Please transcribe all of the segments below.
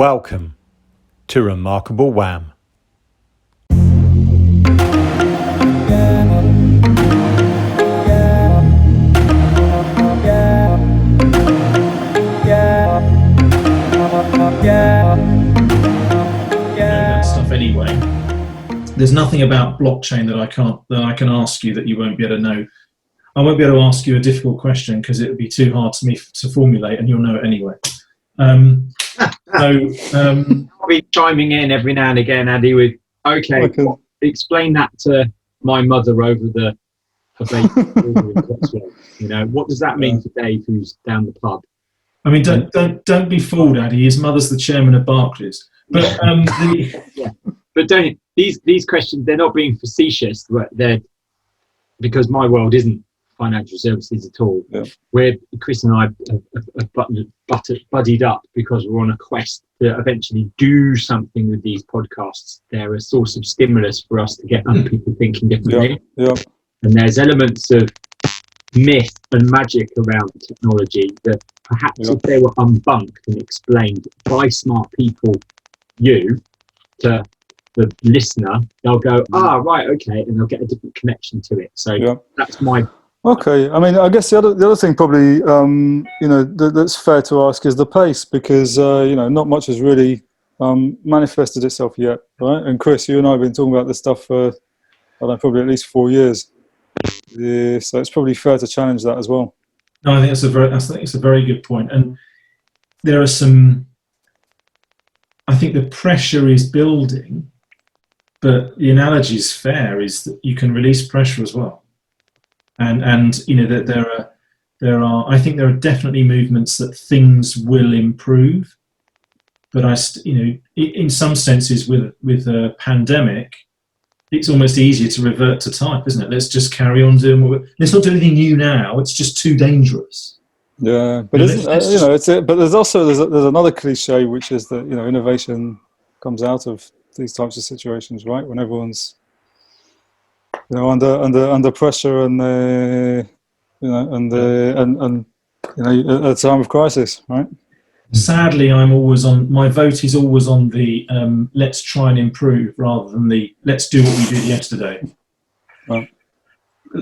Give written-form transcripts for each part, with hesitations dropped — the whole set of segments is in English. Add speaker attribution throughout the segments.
Speaker 1: Welcome to Remarkable WAM.
Speaker 2: That stuff anyway. There's nothing about blockchain that I can ask you that you won't be able to know. I won't be able to ask you a difficult question because it would be too hard for me to formulate, and you'll know it anyway.
Speaker 3: I'll be chiming in every now and again, Andy, with explain that to my mother over the you know, what does that mean for Dave, who's down the pub?
Speaker 2: I mean, don't be fooled, Addy. His mother's the chairman of Barclays. But
Speaker 3: but don't these questions, they're not being facetious. They're because my world isn't financial services at all. Yeah. Where Chris and I have buddied up because we're on a quest to eventually do something with these podcasts. They're a source of stimulus for us to get other people thinking differently. Yeah. And there's elements of myth and magic around technology that perhaps if they were unbunked and explained by smart people, to the listener, they'll go, right, okay, and they'll get a different connection to it. So that's my...
Speaker 4: Okay, I mean, I guess the other thing probably, that's fair to ask is the pace, because, not much has really manifested itself yet, right? And Chris, you and I have been talking about this stuff for, probably at least 4 years. Yeah, so it's probably fair to challenge that as well.
Speaker 2: No, I think it's a very good point. And there are some, I think the pressure is building, but the analogy is fair, is that you can release pressure as well. And that there are I think there are definitely movements that things will improve, but in some senses with a pandemic, it's almost easier to revert to type, isn't it? Let's just carry on doing let's not do anything new now. It's just too dangerous.
Speaker 4: Yeah, but but there's another cliche, which is that innovation comes out of these types of situations, right? When everyone's under pressure and at a time of crisis, right?
Speaker 2: Sadly, my vote is always on the let's try and improve rather than the let's do what we did yesterday.
Speaker 4: Right.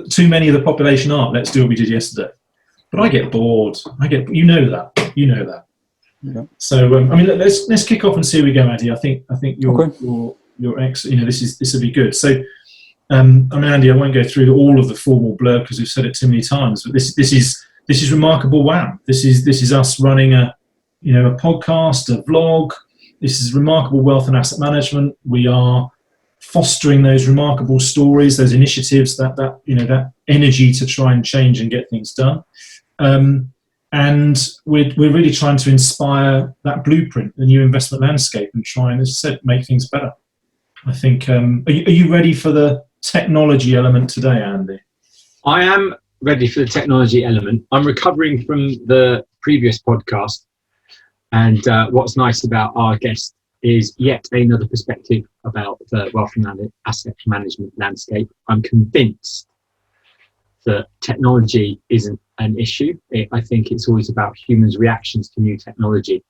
Speaker 2: Too many of the population aren't let's do what we did yesterday. But I get bored. You know that. Yeah. So let's kick off and see where we go, Andy. I think your ex. This will be good. So Andy, I won't go through all of the formal blurb because we've said it too many times. But this is Remarkable WAM. This is us running a podcast, a vlog. This is Remarkable Wealth and Asset Management. We are fostering those remarkable stories, those initiatives, that energy to try and change and get things done. And we're really trying to inspire that blueprint, the new investment landscape, and try and, as I said, make things better. I think. Are you ready for the technology element today, Andy?
Speaker 3: I am ready for the technology element. I'm recovering from the previous podcast. And what's nice about our guest is yet another perspective about the wealth and asset management landscape. I'm convinced that technology isn't an issue. I think it's always about humans' reactions to new technology.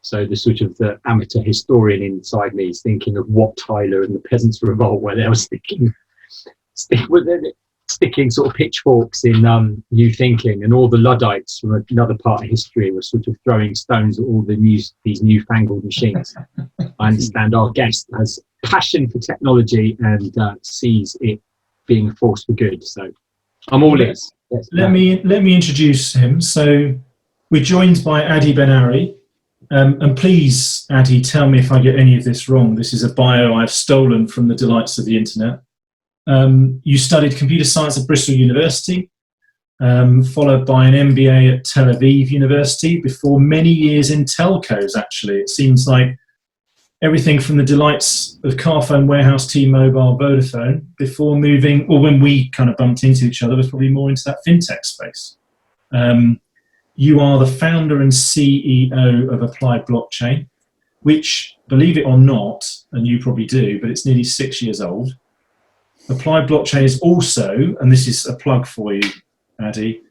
Speaker 3: So the amateur historian inside me is thinking of Wat Tyler and the Peasants' Revolt, where they were sticking sort of pitchforks in new thinking, and all the Luddites from another part of history were sort of throwing stones at all these newfangled machines. I understand our guest has passion for technology and sees it being a force for good. So I'm all ears.
Speaker 2: Let me introduce him. So we're joined by Adi Ben Ari. And please, Adi, tell me if I get any of this wrong. This is a bio I've stolen from the delights of the internet. You studied computer science at Bristol University, followed by an MBA at Tel Aviv University, before many years in telcos, actually. It seems like everything from the delights of Carphone, Warehouse, T-Mobile, Vodafone, before moving, or when we kind of bumped into each other, was probably more into that fintech space. You are the founder and CEO of Applied Blockchain, which, believe it or not, and you probably do, but it's nearly 6 years old. Applied Blockchain is also, and this is a plug for you, Adi,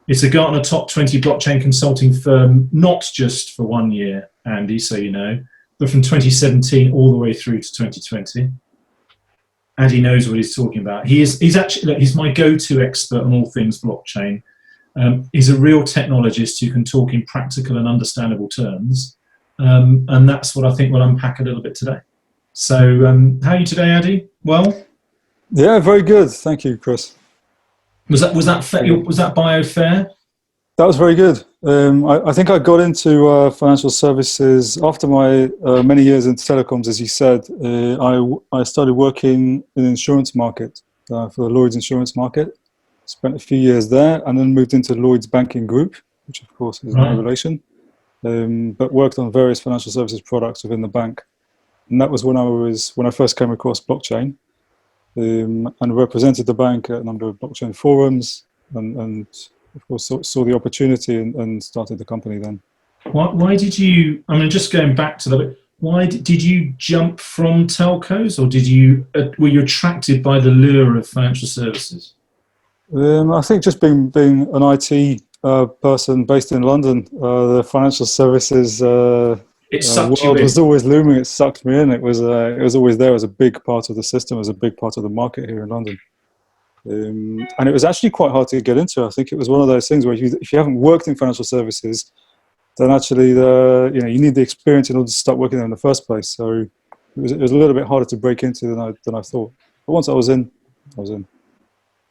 Speaker 2: it's a Gartner top 20 blockchain consulting firm, not just for 1 year, Andy, so you know, but from 2017 all the way through to 2020. Adi knows what he's talking about. He's actually, look, he's my go-to expert on all things blockchain. He's a real technologist who can talk in practical and understandable terms. And that's what I think we'll unpack a little bit today. So how are you today, Adi? Well?
Speaker 4: Yeah, very good. Thank you, Chris.
Speaker 2: Was that bio fair?
Speaker 4: That was very good. I think I got into financial services after my many years in telecoms, as you said. I started working in the insurance market for the Lloyd's insurance market. Spent a few years there and then moved into Lloyd's banking group, which of course is no relation, but worked on various financial services products within the bank. And that was when I first came across blockchain and represented the bank at a number of blockchain forums and of course, saw the opportunity and started the company then.
Speaker 2: Why did you, I mean, just going back to the, why did you jump from telcos, or were you attracted by the lure of financial services?
Speaker 4: I think just being an IT person based in London, the financial services world was always looming. It sucked me in. It was always there as a big part of the system, as a big part of the market here in London. And it was actually quite hard to get into. I think it was one of those things where if you haven't worked in financial services, then actually you need the experience in order to start working there in the first place. So it was a little bit harder to break into than I thought. But once I was in, I was in.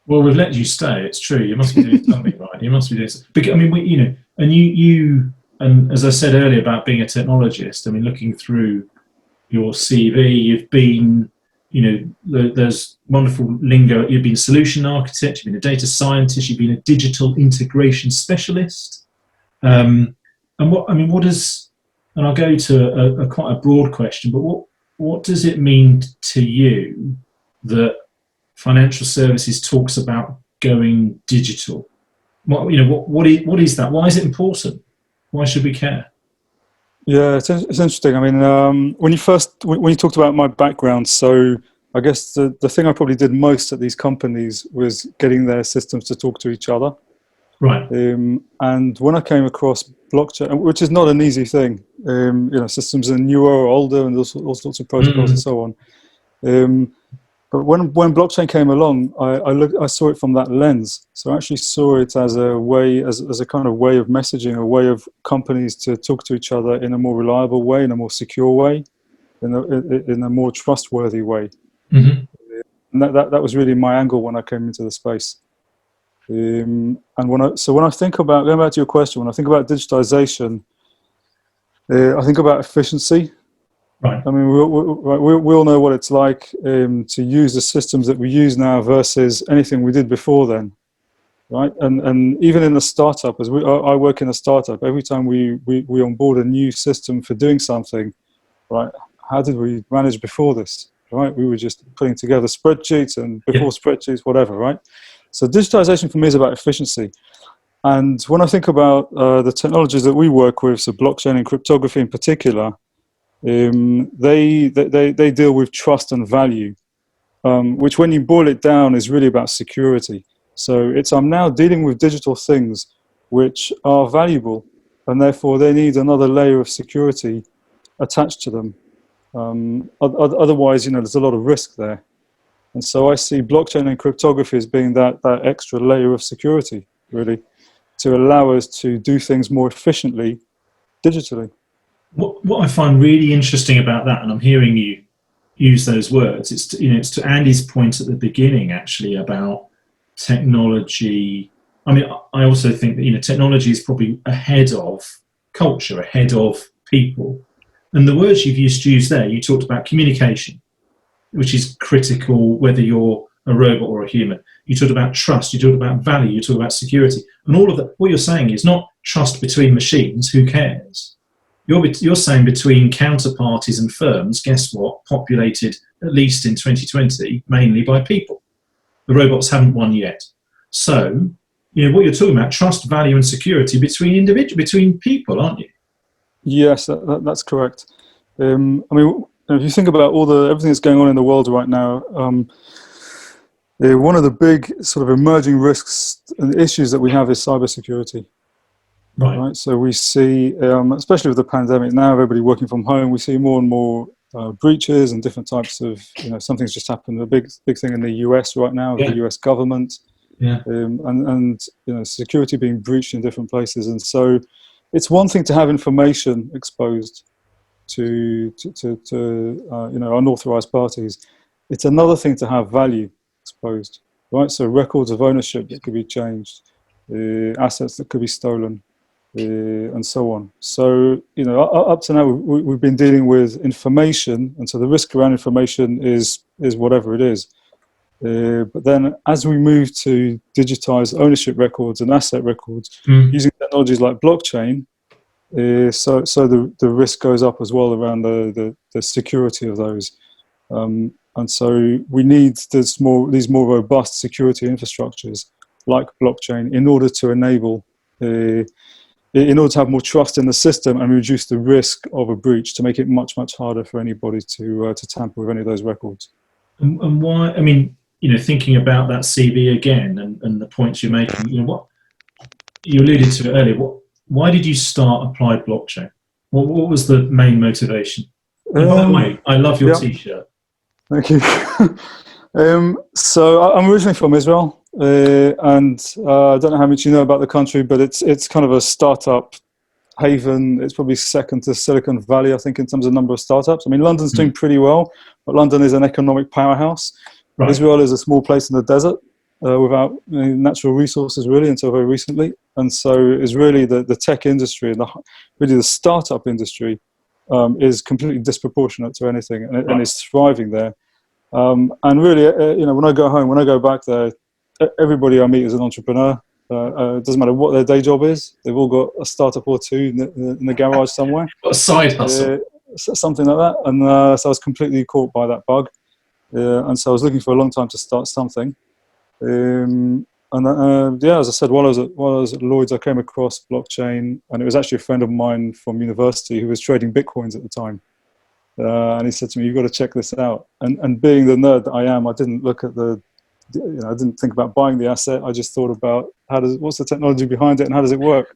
Speaker 2: Well, we've let you stay. It's true. You must be doing something right. You must be doing something. Because, I mean, and you, and as I said earlier about being a technologist, I mean, looking through your CV, you've been, there's wonderful lingo. You've been a solution architect, you've been a data scientist, you've been a digital integration specialist. And what does, and I'll go to quite a broad question, but what does it mean to you that financial services talks about going digital? What is that? Why is it important? Why should we care?
Speaker 4: Yeah, it's interesting. I mean, when you talked about my background, so I guess the thing I probably did most at these companies was getting their systems to talk to each other.
Speaker 2: Right.
Speaker 4: And when I came across blockchain, which is not an easy thing, systems are newer or older and all sorts of protocols and so on. But when blockchain came along, I saw it from that lens. So I actually saw it as a way, as a kind of way of messaging, a way of companies to talk to each other in a more reliable way, in a more secure way, in a more trustworthy way. Mm-hmm. And that was really my angle when I came into the space. And when I think about, going back to your question, when I think about digitization, I think about efficiency. Right. I mean, we all know what it's like to use the systems that we use now versus anything we did before then, right? And even in a startup, I work in a startup, every time we onboard a new system for doing something, right? How did we manage before this, right? We were just putting together spreadsheets and before spreadsheets, whatever, right? So digitization for me is about efficiency. And when I think about the technologies that we work with, so blockchain and cryptography in particular, they deal with trust and value, which when you boil it down is really about security. So I'm now dealing with digital things which are valuable and therefore they need another layer of security attached to them. Otherwise, there's a lot of risk there. And so I see blockchain and cryptography as being that extra layer of security, really, to allow us to do things more efficiently digitally.
Speaker 2: What I find really interesting about that, and I'm hearing you use those words, it's to Andy's point at the beginning, actually, about technology. I mean, I also think that technology is probably ahead of culture, ahead of people. And the words you've used there, you talked about communication, which is critical whether you're a robot or a human. You talked about trust, you talked about value, you talked about security, and all of that. What you're saying is not trust between machines. Who cares? You're saying between counterparties and firms, guess what, populated, at least in 2020, mainly by people. The robots haven't won yet. So, what you're talking about, trust, value and security between people, aren't you?
Speaker 4: Yes, that's correct. I mean, if you think about everything that's going on in the world right now, one of the big sort of emerging risks and issues that we have is cybersecurity.
Speaker 2: Right.
Speaker 4: So we see, especially with the pandemic now, everybody working from home, we see more and more breaches and different types of, something's just happened. A big thing in the US right now, with the US government, and security being breached in different places. And so it's one thing to have information exposed to unauthorized parties. It's another thing to have value exposed, right? So records of ownership that could be changed, assets that could be stolen, and so on. So, up to now, we've been dealing with information, and so the risk around information is whatever it is. But then as we move to digitize ownership records and asset records, using technologies like blockchain, so the risk goes up as well around the security of those. And so we need these more robust security infrastructures like blockchain in order to enable, in order to have more trust in the system and reduce the risk of a breach, to make it much, much harder for anybody to tamper with any of those records.
Speaker 2: And why, thinking about that CV again and the points you're making, what you alluded to it earlier, why did you start Applied Blockchain? What was the main motivation? And by the way, I love your T-shirt.
Speaker 4: Thank you. So I'm originally from Israel, and I don't know how much you know about the country, but it's kind of a startup haven. It's probably second to Silicon Valley, I think, in terms of number of startups. I mean, London's doing pretty well, but London is an economic powerhouse. Right. Israel is a small place in the desert without natural resources, really, until very recently. And so it's really the tech industry and really the startup industry is completely disproportionate to anything, and is thriving there. And really, when I go back there, everybody I meet is an entrepreneur. It doesn't matter what their day job is. They've all got a startup or two in the garage somewhere.
Speaker 2: A side hustle.
Speaker 4: Something like that. And so I was completely caught by that bug. And so I was looking for a long time to start something. As I said, while I was at Lloyd's, I came across blockchain, and it was actually a friend of mine from university who was trading Bitcoins at the time. And he said to me, "You've got to check this out." And being the nerd that I am, I didn't look at I didn't think about buying the asset. I just thought about what's the technology behind it and how does it work?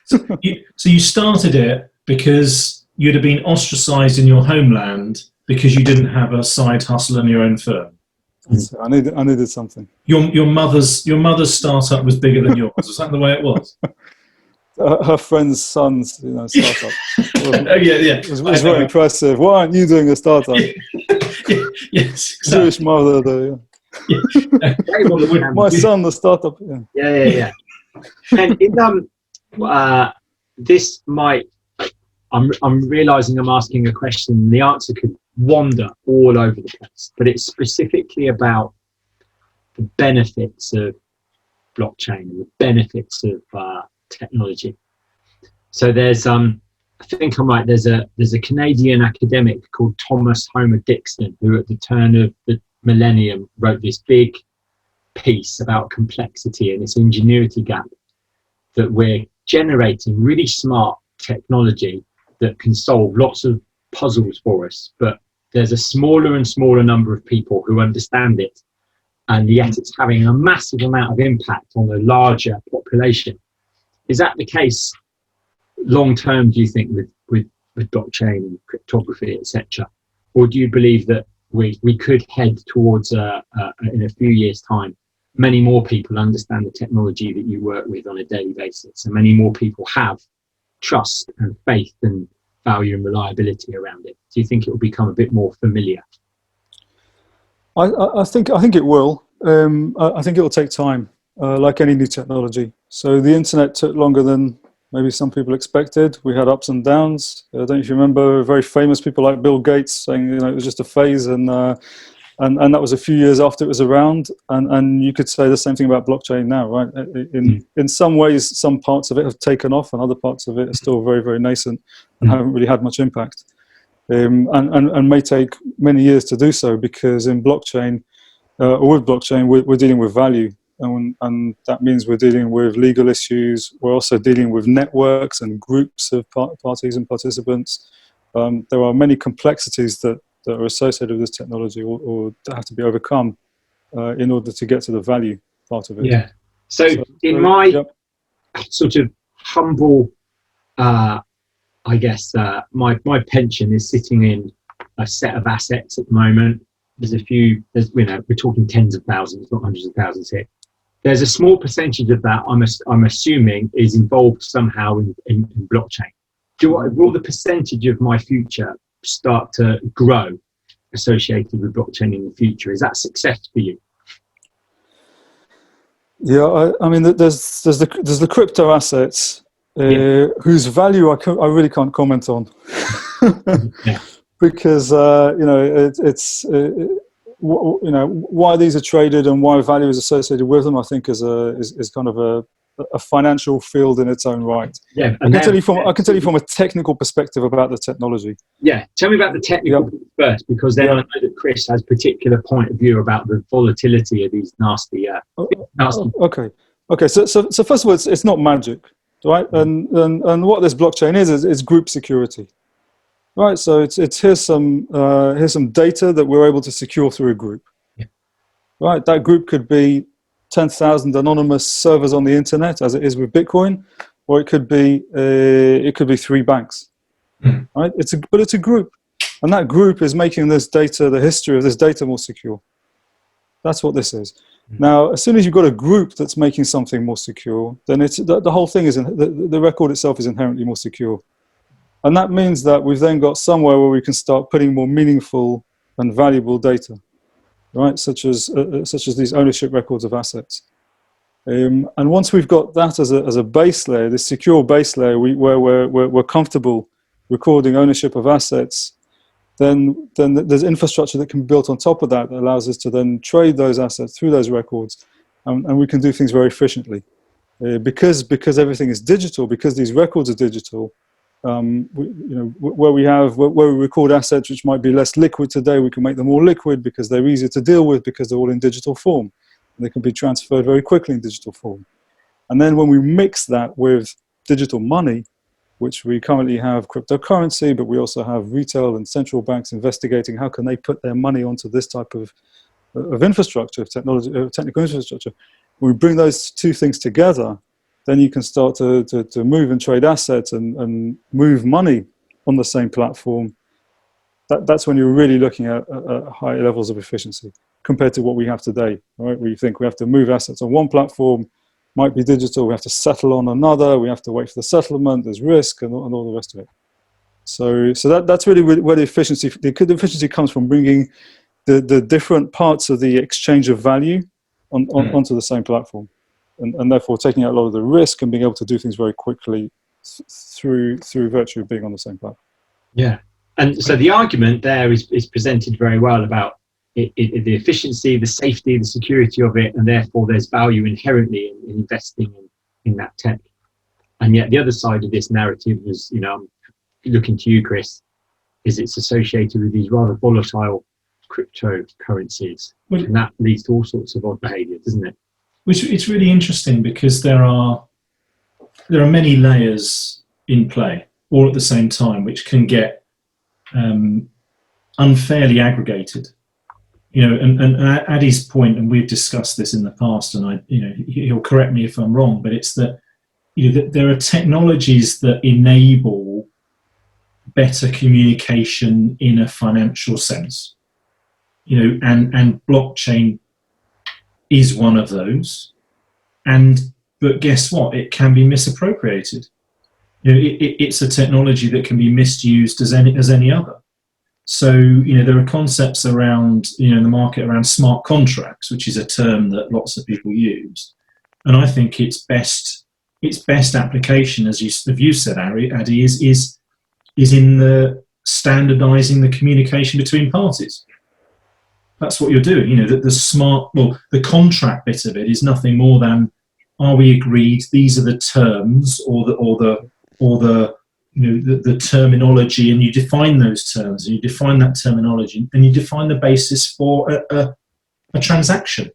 Speaker 2: So you started it because you'd have been ostracized in your homeland because you didn't have a side hustle in your own firm.
Speaker 4: So I needed something.
Speaker 2: Your mother's startup was bigger than yours. Was that the way it was?
Speaker 4: Her friend's son's startup.
Speaker 2: It
Speaker 4: was very impressive. Why aren't you doing a startup?
Speaker 2: Yes, exactly.
Speaker 4: Jewish mother. My son, the startup.
Speaker 3: Yeah. And in this might, I'm realizing I'm asking a question. The answer could wander all over the place, but it's specifically about the benefits of blockchain and the benefits of technology. So there's I think I'm right, there's a Canadian academic called Thomas Homer Dixon, who at the turn of the millennium wrote this big piece about complexity and its ingenuity gap, that we're generating really smart technology that can solve lots of puzzles for us, but there's a smaller and smaller number of people who understand it, and yet it's having a massive amount of impact on a larger population. Is that the case long term, do you think, with blockchain and cryptography, etc.? Or do you believe that we could head towards, in a few years' time, many more people understand the technology that you work with on a daily basis, and many more people have trust and faith and value and reliability around it? Do you think it will become a bit more familiar?
Speaker 4: I think it will. I think it will take time, like any new technology. So the internet took longer than maybe some people expected. We had ups and downs. I don't know if you remember very famous people like Bill Gates saying it was just a phase, and that was a few years after it was around. And you could say the same thing about blockchain now, right? In some ways, some parts of it have taken off, and other parts of it are still very, very nascent and haven't really had much impact. And may take many years to do so, because in blockchain, or with blockchain, we're dealing with value, and that means we're dealing with legal issues. We're also dealing with networks and groups of parties and participants. There are many complexities that are associated with this technology, or that have to be overcome in order to get to the value part of it.
Speaker 3: Yeah. So sort of humble, I guess, my pension is sitting in a set of assets at the moment. There's a few, we're talking tens of thousands, not hundreds of thousands here. There's a small percentage of that I'm assuming is involved somehow in blockchain. Will the percentage of my future start to grow associated with blockchain in the future? Is that success for you?
Speaker 4: Yeah, I mean, there's the crypto assets whose value I really can't comment on.
Speaker 3: Yeah.
Speaker 4: Because why these are traded and why value is associated with them, I think is kind of a financial field in its own right.
Speaker 3: Yeah,
Speaker 4: I can tell you from a technical perspective about the technology.
Speaker 3: Yeah, tell me about the technical first, because then I know that Chris has a particular point of view about the volatility of these nasty.
Speaker 4: Okay. So first of all, it's not magic, right? And what this blockchain is group security. Right, so it's here's some data that we're able to secure through a group.
Speaker 3: Yeah.
Speaker 4: Right, that group could be 10,000 anonymous servers on the internet, as it is with Bitcoin, or it could be 3 banks.
Speaker 3: Mm.
Speaker 4: Right, but it's a group, and that group is making this data, the history of this data, more secure. That's what this is. Mm. Now, as soon as you've got a group that's making something more secure, then the whole thing is the record itself is inherently more secure. And that means that we've then got somewhere where we can start putting more meaningful and valuable data, right? Such as these ownership records of assets. And once we've got that as a base layer, this secure base layer, where we're comfortable recording ownership of assets, then there's infrastructure that can be built on top of that allows us to then trade those assets through those records, and we can do things very efficiently. Because everything is digital, because these records are digital. Where we record assets which might be less liquid today, we can make them more liquid because they're easier to deal with, because they're all in digital form, and they can be transferred very quickly in digital form. And then when we mix that with digital money, which we currently have cryptocurrency, but we also have retail and central banks investigating how can they put their money onto this type of infrastructure, of technical infrastructure. When we bring those two things together, then you can start to move and trade assets and move money on the same platform. That's when you're really looking at high levels of efficiency compared to what we have today, right? We think we have to move assets on one platform, might be digital, we have to settle on another, we have to wait for the settlement, there's risk and all the rest of it. So that's really where the efficiency comes from, bringing the different parts of the exchange of value onto the same platform. And therefore taking out a lot of the risk and being able to do things very quickly through virtue of being on the same platform. Yeah.
Speaker 3: And so the argument there is presented very well about the efficiency, the safety, the security of it, and therefore there's value inherently in investing in that tech. And yet the other side of this narrative is, I'm looking to you, Chris, is it's associated with these rather volatile cryptocurrencies. And that leads to all sorts of odd behavior, doesn't it?
Speaker 2: Which it's really interesting, because there are many layers in play all at the same time, which can get unfairly aggregated. And Adi's point, and we've discussed this in the past, and he'll correct me if I'm wrong, but it's that that there are technologies that enable better communication in a financial sense. And blockchain is one of those, but guess what? It can be misappropriated. It's a technology that can be misused as any other. So there are concepts around in the market around smart contracts, which is a term that lots of people use, and I think its best application, as you said, Adi, is in the standardizing the communication between parties. That's what you're doing. The contract bit of it is nothing more than, are we agreed? These are the terms, or the terminology, and you define those terms, and you define that terminology, and you define the basis for a transaction,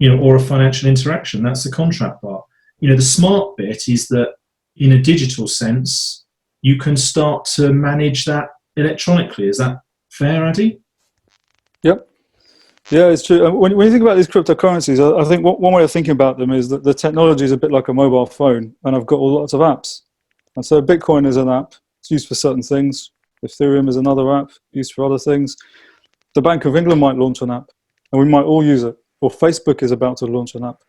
Speaker 2: or a financial interaction. That's the contract part. The smart bit is that, in a digital sense, you can start to manage that electronically. Is that fair, Adi?
Speaker 4: Yep. Yeah, it's true. When you think about these cryptocurrencies, I think one way of thinking about them is that the technology is a bit like a mobile phone, and I've got lots of apps. And so Bitcoin is an app. It's used for certain things. Ethereum is another app used for other things. The Bank of England might launch an app, and we might all use it. Or Facebook is about to launch an app,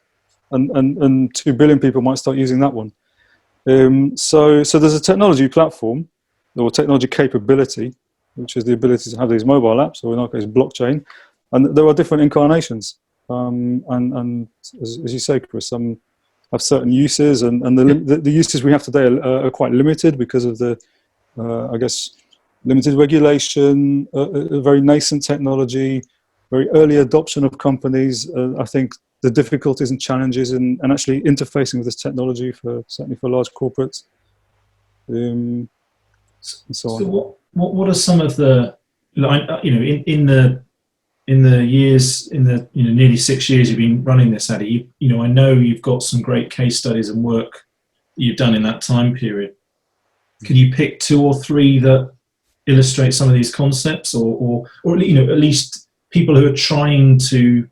Speaker 4: and 2 billion people might start using that one. So there's a technology platform, or technology capability, which is the ability to have these mobile apps, or in our case, blockchain. And there are different incarnations. And as you say, Chris, some have certain uses, and the uses we have today are quite limited because of the, I guess, limited regulation, a very nascent technology, very early adoption of companies. I think the difficulties and challenges in actually interfacing with this technology, certainly for large corporates, and so on.
Speaker 2: So what are some of the, in the years, nearly 6 years you've been running this, Adi, I know you've got some great case studies and work that you've done in that time period. Can you pick 2 or 3 that illustrate some of these concepts, or at least people who are trying to,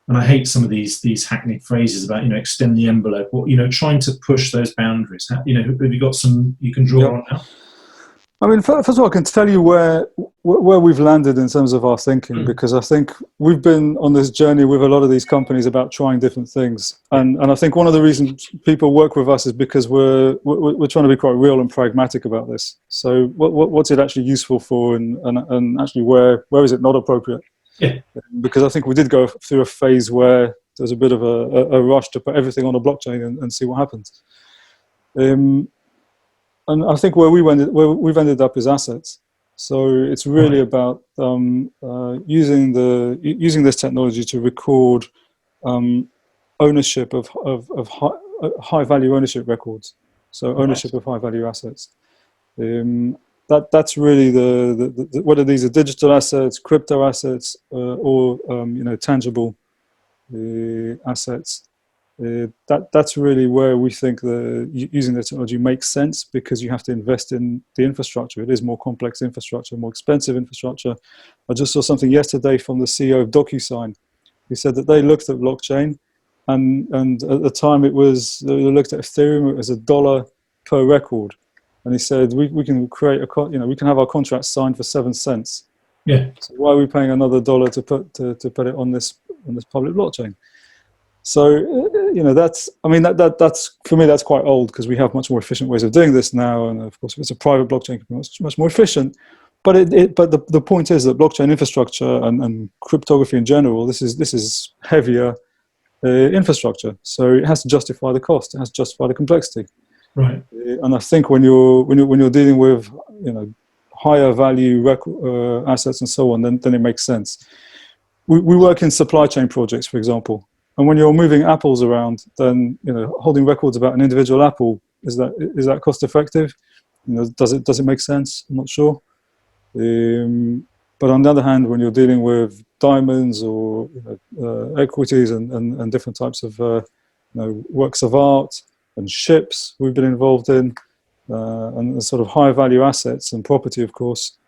Speaker 2: and I hate some of these hackneyed phrases about, extend the envelope, or, trying to push those boundaries. Have you got some you can draw on now?
Speaker 4: I mean, first of all, I can tell you where we've landed in terms of our thinking, because I think we've been on this journey with a lot of these companies about trying different things, and I think one of the reasons people work with us is because we're trying to be quite real and pragmatic about this. So what's it actually useful for, and actually where is it not appropriate?
Speaker 2: Yeah.
Speaker 4: Because I think we did go through a phase where there's a bit of a rush to put everything on a blockchain and see what happens. And I think where we've ended up is assets. So it's really about using this technology to record ownership of high value ownership records. So ownership of high value assets. That's really whether these are digital assets, crypto assets, or tangible assets. That's really where we think using the technology makes sense, because you have to invest in the infrastructure. It is more complex infrastructure, more expensive infrastructure. I just saw something yesterday from the CEO of DocuSign. He said that they looked at blockchain, and at the time they looked at Ethereum. It was $1 per record, and he said we can create we can have our contract signed for 7 cents.
Speaker 2: Yeah.
Speaker 4: So why are we paying another $1 to put it on this public blockchain? So that's for me, that's quite old, because we have much more efficient ways of doing this now, and of course if it's a private blockchain, it can be much more efficient. But the point is that blockchain infrastructure and cryptography in general, this is heavier infrastructure, so it has to justify the cost, it has to justify the complexity.
Speaker 2: Right.
Speaker 4: And I think when you're dealing with higher value assets and so on, then it makes sense. We work in supply chain projects, for example. And when you're moving apples around, then holding records about an individual apple, is that cost effective? Does it make sense? I'm not sure. But on the other hand, when you're dealing with diamonds or equities and different types of works of art and ships we've been involved in, and sort of high value assets and property, of course,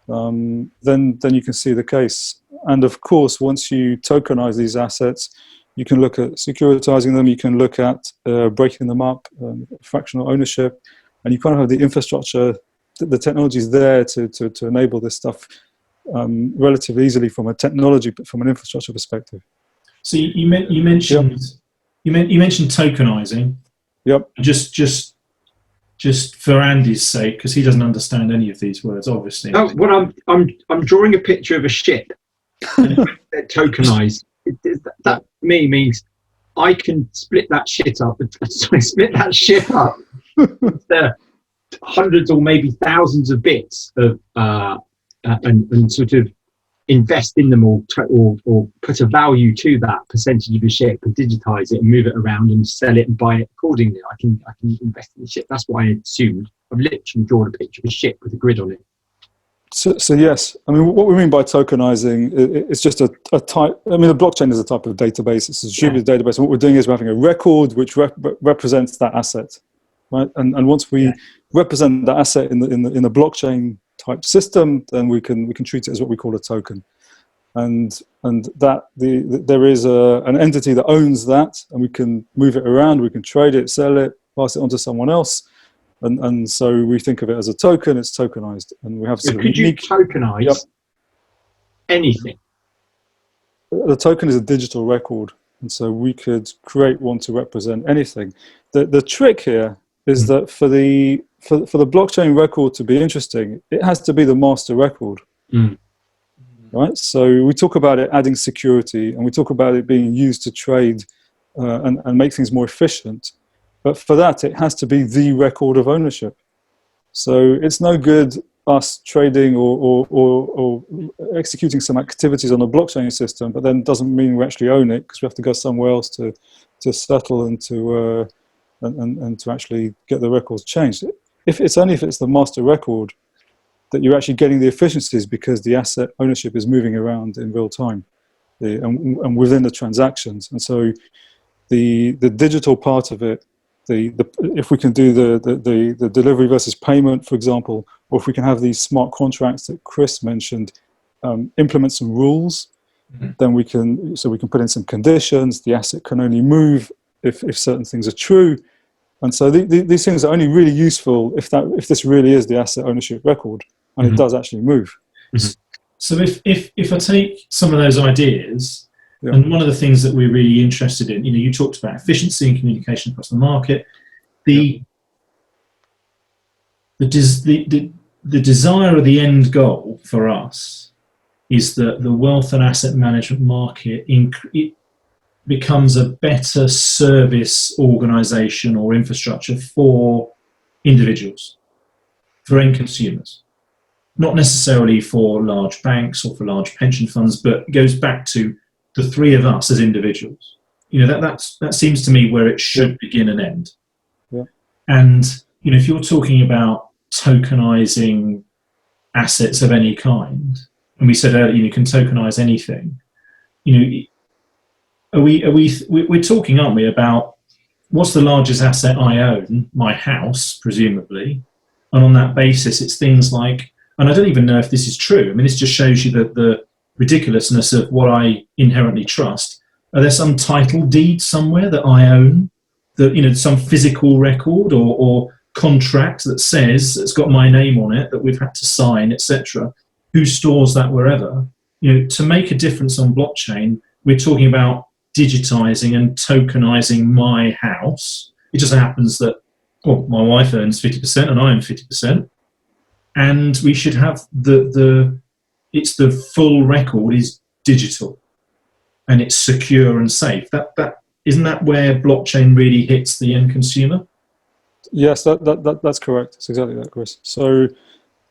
Speaker 4: then you can see the case. And of course, once you tokenize these assets, you can look at securitizing them, you can look at breaking them up, fractional ownership, and you kind of have the infrastructure, the technology is there to enable this stuff relatively easily from an infrastructure perspective.
Speaker 2: So you mentioned tokenizing.
Speaker 4: Yep.
Speaker 2: Just for Andy's sake, because he doesn't understand any of these words, obviously.
Speaker 3: Oh, well, I'm drawing a picture of a ship. Tokenized. That to me means I can split that shit up. Split that ship up into hundreds or maybe thousands of bits of and sort of invest in them, or put a value to that percentage of the ship and digitize it and move it around and sell it and buy it accordingly. I can invest in the ship. That's what I assumed. I've literally drawn a picture of a ship with a grid on it.
Speaker 4: So yes, I mean, what we mean by tokenizing, it's just a type. I mean, a blockchain is a type of database. It's a distributed database, and what we're doing is we're having a record which represents that asset, right? And once we represent that asset in a blockchain type system, then we can treat it as what we call a token. and that there is an entity that owns that, and we can move it around, we can trade it, sell it, pass it on to someone else, and so we think of it as a token. It's tokenized, and we have
Speaker 3: So
Speaker 4: sort of
Speaker 3: could you
Speaker 4: unique.
Speaker 3: tokenize
Speaker 4: Yep.
Speaker 3: anything?
Speaker 4: The token is a digital record, and so we could create one to represent anything. The trick here is that for the blockchain record to be interesting, it has to be the master record. Right? So we talk about it adding security, and we talk about it being used to trade and make things more efficient. But for that, it has to be the record of ownership. So it's no good us trading or executing some activities on a blockchain system, but then doesn't mean we actually own it, because we have to go somewhere else to settle and to actually get the records changed. If it's the master record that you're actually getting the efficiencies, because the asset ownership is moving around in real time and within the transactions. And so the digital part of it, if we can do the delivery versus payment, for example, or if we can have these smart contracts that Chris mentioned, implement some rules, then we can put in some conditions. The asset can only move if certain things are true. And so these things are only really useful if this really is the asset ownership record, and it does actually move.
Speaker 2: So if I take some of those ideas, and one of the things that we're really interested in, you talked about efficiency and communication across the market. The desire or the end goal for us is that the wealth and asset management market it becomes a better service organisation or infrastructure for individuals, for end consumers. Not necessarily for large banks or for large pension funds, but it goes back to the three of us as individuals. That seems to me where it should begin and end. And if you're talking about tokenizing assets of any kind, and we said earlier you can tokenize anything, we're talking, aren't we, about what's the largest asset I own? My house, presumably. And on that basis, it's things like, and I don't even know if this is true. I mean, this just shows you the ridiculousness of what I inherently trust. Are there some title deed somewhere that I own, that some physical record or contract that says it's got my name on it that we've had to sign, etc.? Who stores that wherever? To make a difference on blockchain, we're talking about digitizing and tokenizing my house. It just happens that my wife earns 50% and I own 50%, and we should have it's the full record is digital, and it's secure and safe. That isn't that where blockchain really hits the end consumer?
Speaker 4: Yes, that's correct. It's exactly that, Chris. So,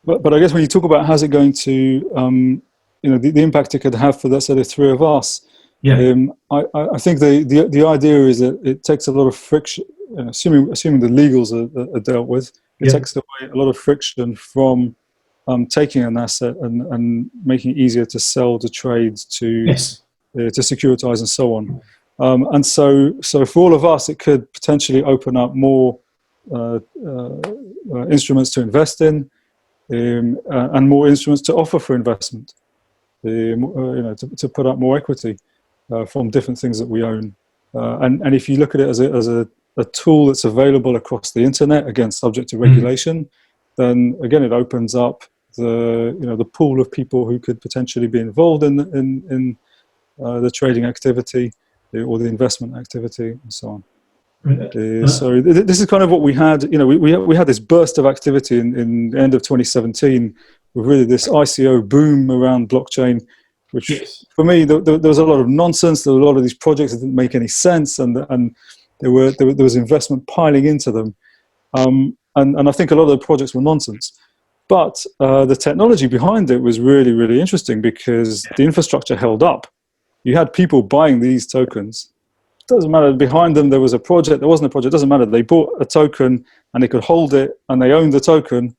Speaker 4: but I guess when you talk about how's it going to, the impact it could have for, let's say, the three of us. I think the idea is that it takes a lot of friction. Assuming the legals are dealt with, it takes away a lot of friction from taking an asset and making it easier to sell, to trade, to securitize, and so on. And so for all of us, it could potentially open up more instruments to invest in, and more instruments to offer for investment. To put up more equity from different things that we own. And if you look at it as a tool that's available across the internet, again subject to regulation, then again it opens up the pool of people who could potentially be involved in the trading activity or the investment activity and so on. So this is kind of what we had. We had this burst of activity in the end of 2017 with really this ICO boom around blockchain, which for me there was a lot of nonsense. There were a lot of these projects that didn't make any sense, and there was investment piling into them, and I think a lot of the projects were nonsense. But the technology behind it was really, really interesting, because the infrastructure held up. You had people buying these tokens. Doesn't matter, behind them there was a project, there wasn't a project, doesn't matter. They bought a token and they could hold it and they owned the token.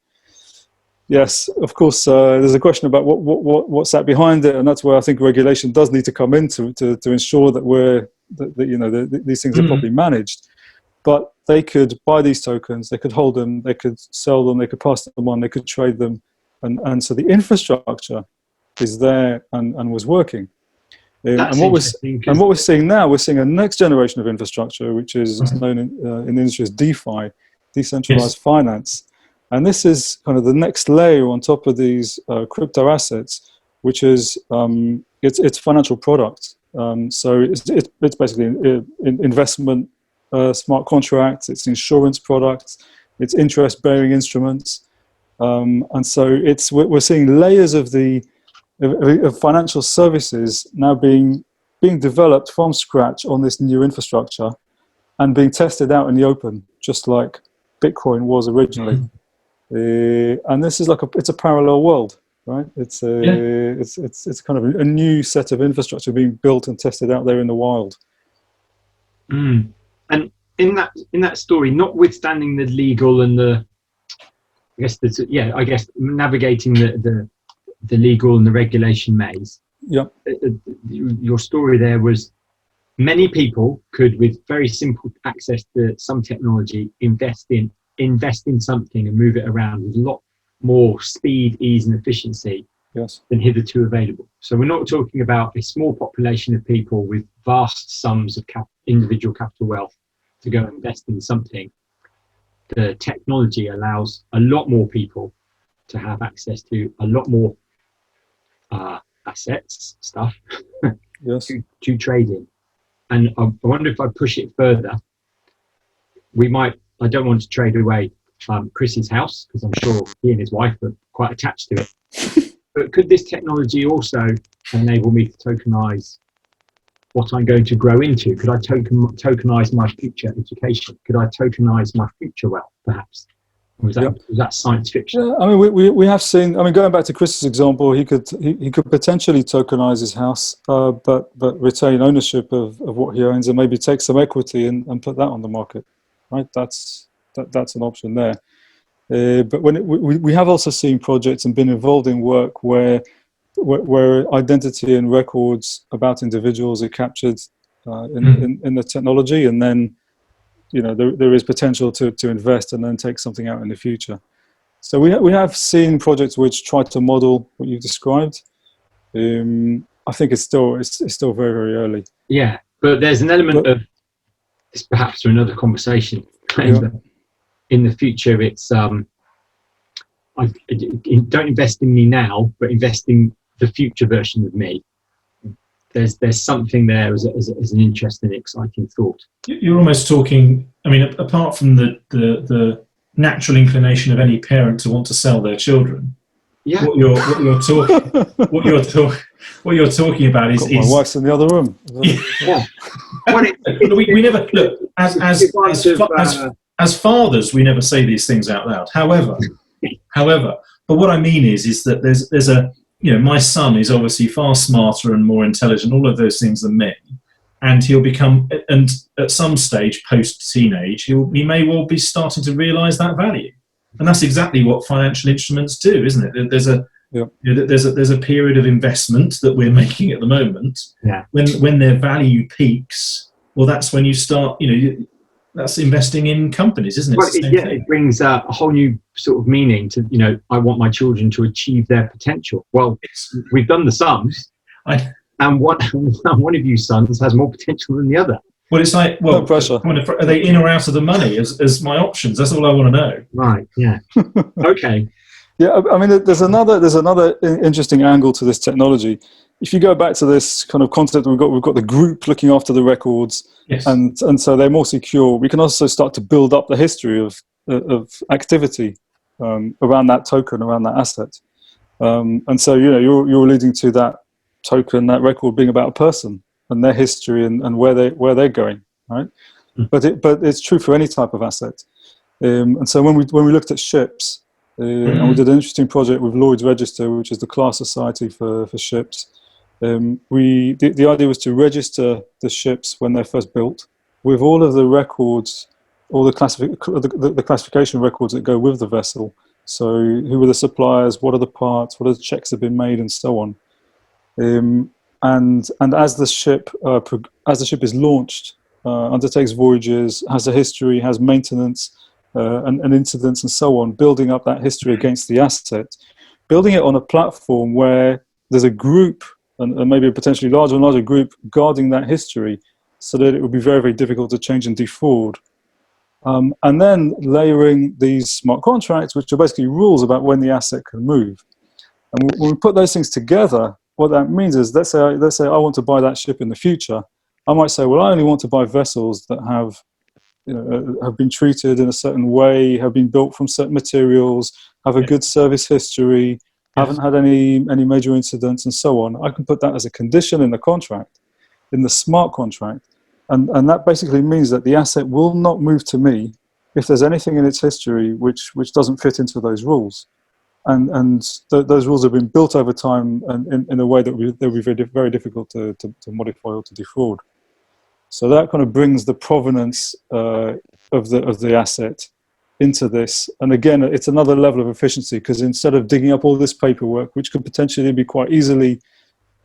Speaker 4: Yes, of course, there's a question about what's that behind it, and that's where I think regulation does need to come in to ensure that these things are properly managed. But they could buy these tokens, they could hold them, they could sell them, they could pass them on, they could trade them, and so the infrastructure is there and was working.
Speaker 3: That's
Speaker 4: and what
Speaker 3: interesting, 'cause-
Speaker 4: we're seeing now, we're seeing a next generation of infrastructure, which is known in the industry as DeFi, decentralized finance. And this is kind of the next layer on top of these crypto assets, which is it's financial products. So it's basically investment smart contracts, it's insurance products, it's interest-bearing instruments. And so we're seeing layers of of financial services now being developed from scratch on this new infrastructure and being tested out in the open, just like Bitcoin was originally. And this is it's a parallel world, right? It's kind of a new set of infrastructure being built and tested out there in the wild.
Speaker 3: And in that story, notwithstanding the legal and I guess navigating the legal and the regulation maze.
Speaker 4: Yeah.
Speaker 3: Your story there was many people could, with very simple access to some technology, invest in something and move it around with a lot more speed, ease, and efficiency than hitherto available. So we're not talking about a small population of people with vast sums of individual capital wealth to go invest in something. The technology allows a lot more people to have access to a lot more assets, stuff, to trade in. And I wonder if I push it further, I don't want to trade away Chris's house, because I'm sure he and his wife are quite attached to it. But could this technology also enable me to tokenize what I'm going to grow into? Could I tokenize my future education? Could I tokenize my future wealth, perhaps? Or was that science fiction?
Speaker 4: Yeah, I mean, we have seen. I mean, going back to Chris's example, he could potentially tokenize his house, but retain ownership of what he owns, and maybe take some equity and put that on the market. Right, that's an option there. But we have also seen projects and been involved in work where identity and records about individuals are captured in the technology, and then there is potential to invest and then take something out in the future. So we have seen projects which try to model what you've described. I think it's still very, very early.
Speaker 3: Yeah, but there's an element of this, perhaps for another conversation. In the future, it's don't invest in me now, but invest in the future version of me. There's something there as an interesting, exciting thought.
Speaker 2: You're almost talking. I mean, apart from the natural inclination of any parent to want to sell their children, what you're talking about is
Speaker 4: my wife's in the other room.
Speaker 2: Yeah. we never look as fathers. We never say these things out loud. However, but what I mean is that there's a my son is obviously far smarter and more intelligent, all of those things, than me, and he'll become, and at some stage post teenage, he may well be starting to realise that value, and that's exactly what financial instruments do, isn't it? There's a period of investment that we're making at the moment.
Speaker 3: Yeah. When
Speaker 2: their value peaks, well, that's when you start. That's investing in companies, isn't it?
Speaker 3: Well, it brings a whole new sort of meaning to, I want my children to achieve their potential. Well, we've done the sums, and one of you sons has more potential than the other.
Speaker 2: Well, it's like, well,
Speaker 4: no pressure.
Speaker 2: Are they in or out of the money as my options? That's all I want to know.
Speaker 3: Right, yeah. Okay.
Speaker 4: Yeah, I mean, there's another interesting angle to this technology. If you go back to this kind of concept, we've got the group looking after the records, and so they're more secure. We can also start to build up the history of activity around that token, around that asset, and so you're alluding to that token, that record being about a person and their history and where they're going, right? But it's true for any type of asset, and so when we looked at ships. And we did an interesting project with Lloyd's Register, which is the class society for ships. The idea was to register the ships when they're first built with all of the records, all the classification records that go with the vessel. So who are the suppliers, what are the parts, what are the checks that have been made, and so on. And as the ship is launched, undertakes voyages, has a history, has maintenance, and incidents and so on, building up that history against the asset, building it on a platform where there's a group, and maybe a potentially larger and larger group, guarding that history, so that it would be very, very difficult to change and defraud. And then layering these smart contracts, which are basically rules about when the asset can move. And when we put those things together, what that means is, let's say I want to buy that ship in the future. I might say, well, I only want to buy vessels that have, have been treated in a certain way, have been built from certain materials, have a good service history, haven't had any major incidents, and so on. I can put that as a condition in the contract, in the smart contract, and that basically means that the asset will not move to me if there's anything in its history which doesn't fit into those rules. And those rules have been built over time and in a way that they'll be very, very difficult to modify or to defraud. So that kind of brings the provenance of the asset into this. And again, it's another level of efficiency, because instead of digging up all this paperwork, which could potentially be quite easily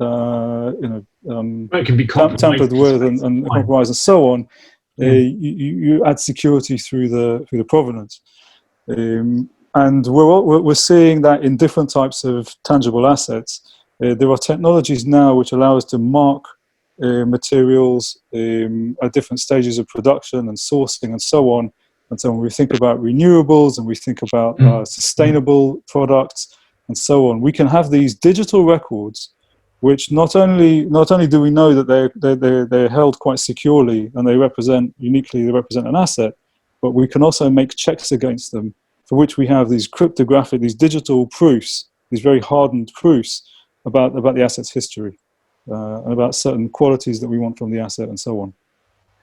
Speaker 3: it can be
Speaker 4: tampered with and compromised and so on, you add security through the provenance. And we're seeing that in different types of tangible assets. There are technologies now which allow us to mark materials at different stages of production and sourcing and so on. And so when we think about renewables and we think about sustainable products and so on, we can have these digital records, which not only do we know that they're held quite securely and they represent an asset, but we can also make checks against them, for which we have these cryptographic, these digital proofs, these very hardened proofs about the asset's history and about certain qualities that we want from the asset and so on.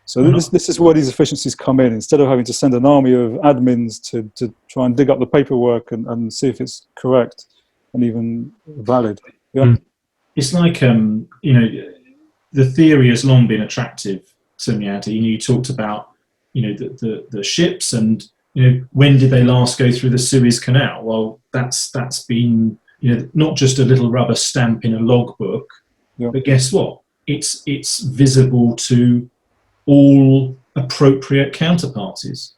Speaker 4: So this is where these efficiencies come in. Instead of having to send an army of admins to try and dig up the paperwork and see if it's correct and even valid. Yeah.
Speaker 2: It's like, the theory has long been attractive to me, Adi. You talked about, the ships and, when did they last go through the Suez Canal? Well, that's been, not just a little rubber stamp in a logbook, but guess what? It's visible to all appropriate counterparties.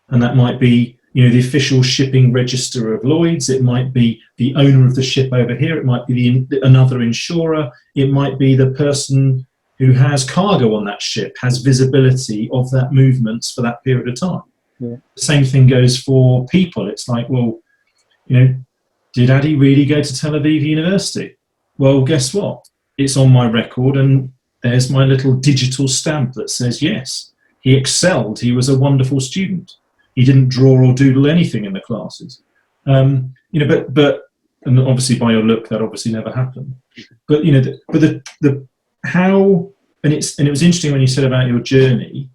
Speaker 2: And that might be, the official shipping register of Lloyd's, it might be the owner of the ship over here, it might be another insurer, it might be the person who has cargo on that ship, has visibility of that movements for that period of time. The same thing goes for people. It's like, well, did Adi really go to Tel Aviv University? Well, guess what? It's on my record, and there's my little digital stamp that says, yes, he excelled, he was a wonderful student. He didn't draw or doodle anything in the classes. But and obviously by your look, that obviously never happened. But, the how, and it was interesting when you said about your journey.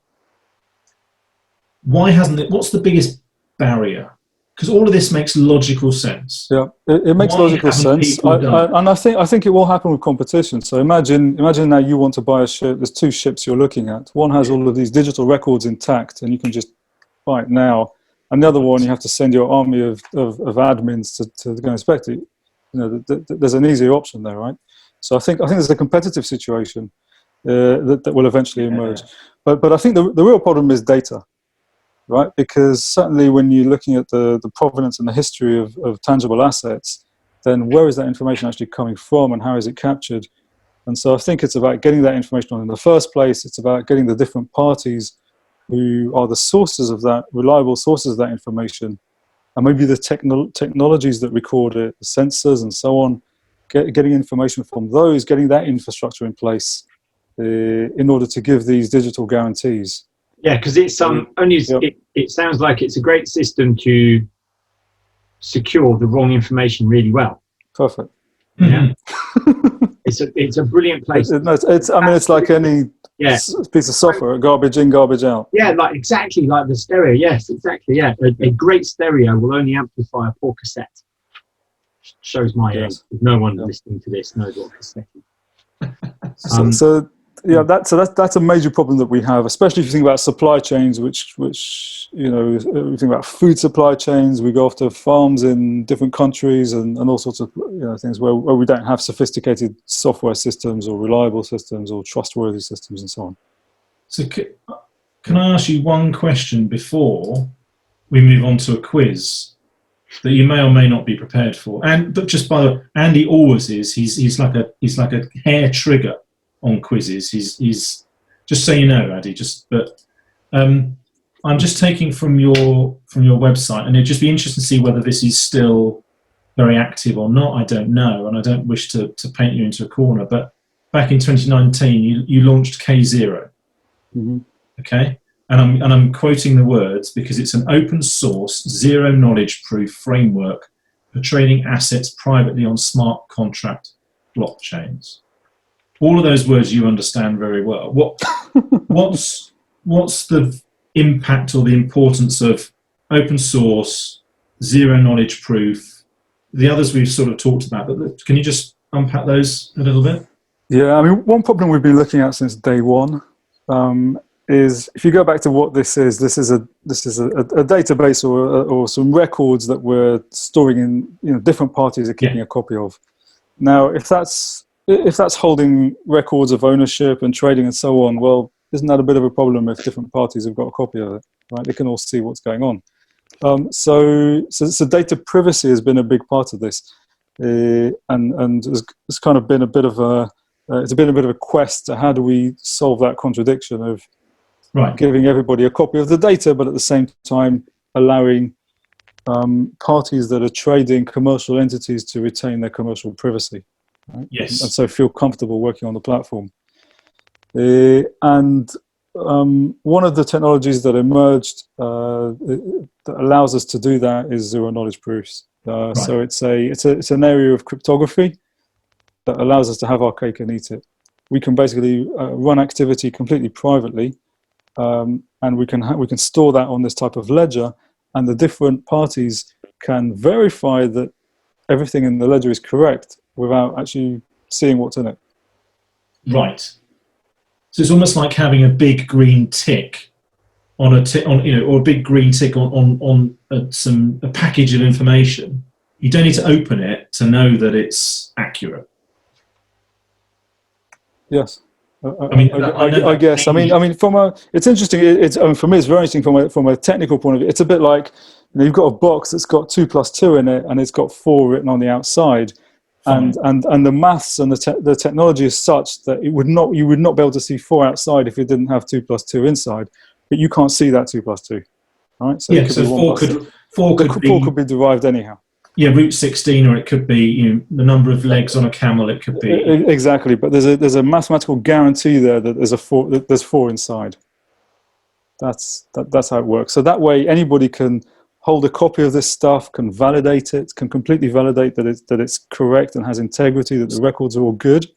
Speaker 2: Why hasn't it? What's the biggest barrier? Because all of this makes logical sense.
Speaker 4: Yeah, it makes logical sense, and I think it will happen with competition. So imagine now you want to buy a ship. There's two ships you're looking at. One has all of these digital records intact, and you can just buy it now. And the other one, you have to send your army of admins to go inspect it. There's an easier option there, right? So I think there's a competitive situation that will eventually emerge. But I think the real problem is data. Right, because certainly when you're looking at the provenance and the history of tangible assets, then where is that information actually coming from and how is it captured? And so I think it's about getting that information on in the first place. It's about getting the different parties who are the sources of that, reliable sources of that information, and maybe the technologies that record it, the sensors and so on, getting information from those, getting that infrastructure in place in order to give these digital guarantees.
Speaker 3: Yeah, because it's it sounds like it's a great system to secure the wrong information really well.
Speaker 4: Perfect.
Speaker 3: Yeah, it's a brilliant place.
Speaker 4: It's like any piece of software, garbage in, garbage out.
Speaker 3: Yeah, exactly like the stereo. Yes, exactly. Yeah, a great stereo will only amplify a poor cassette. Shows my age. No one listening to this knows what cassette is. That's a major problem that we have, especially if you think about supply chains, which we think about food supply chains. We go off to farms in different countries and all sorts of things where we don't have sophisticated software systems or reliable systems or trustworthy systems and so on.
Speaker 2: So can I ask you one question before we move on to a quiz? that you may or may not be prepared for. But just by the way, Andy always is. He's like a hair trigger on quizzes. He's just so you know, Andy. I'm just taking from your website, and it'd just be interesting to see whether this is still very active or not. I don't know, and I don't wish to paint you into a corner. But back in 2019, you launched K0.
Speaker 4: Mm-hmm.
Speaker 2: Okay. And I'm quoting the words because it's an open source, zero knowledge proof framework for trading assets privately on smart contract blockchains. All of those words you understand very well. What's the impact or the importance of open source, zero knowledge proof? The others we've sort of talked about, but can you just unpack those a little bit?
Speaker 4: Yeah, I mean, one problem we've been looking at since day one is if you go back to what this is a database or some records that we're storing in, different parties are keeping a copy of. Now, if that's holding records of ownership and trading and so on, well, isn't that a bit of a problem if different parties have got a copy of it, right? They can all see what's going on. So data privacy has been a big part of this, and it's kind of been a bit of a quest to how do we solve that contradiction of giving everybody a copy of the data, but at the same time allowing parties that are trading commercial entities to retain their commercial privacy, right?
Speaker 2: Yes.
Speaker 4: And so feel comfortable working on the platform. And one of the technologies that emerged that allows us to do that is zero knowledge proofs. So it's an area of cryptography that allows us to have our cake and eat it. We can basically run activity completely privately, and we can store that on this type of ledger, and the different parties can verify that everything in the ledger is correct without actually seeing what's in it.
Speaker 2: Right. So it's almost like having a big green tick or a big green tick on a package of information. You don't need to open it to know that it's accurate.
Speaker 4: Yes.
Speaker 2: I
Speaker 4: guess. It's interesting. For me, it's very interesting from a technical point of view. It's a bit like, you've got a box that's got 2 + 2 in it, and it's got 4 written on the outside, and the maths and the technology is such that you would not be able to see 4 outside if you didn't have 2 + 2 inside, but you can't see that 2 + 2, right? So
Speaker 2: yeah, so 4 could
Speaker 4: be derived anyhow.
Speaker 2: Yeah, root 16, or it could be the number of legs on a camel. It could be
Speaker 4: exactly, but there's a mathematical guarantee there that there's 4 inside. That's how it works. So that way, anybody can hold a copy of this stuff, can validate it, can completely validate that it's correct and has integrity, that the records are all good,